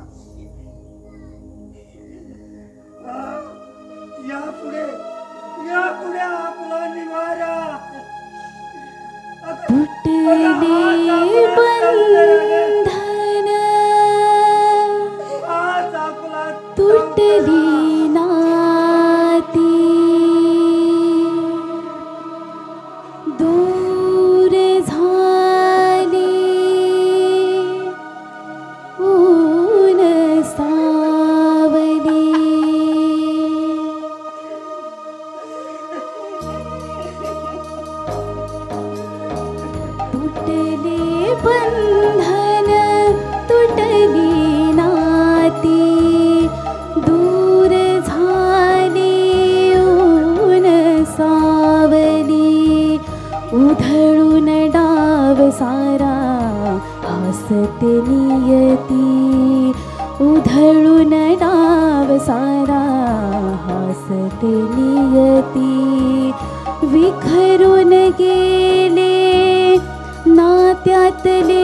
तुटली नाती दूर झाली ऊन सावली तुटले बंधन तुटली नाती दूर झाली ऊन सावली उधळून डाव सारा हासते नियती उधळून डाव सारा हासते नियती विखरून गेले नात्यातले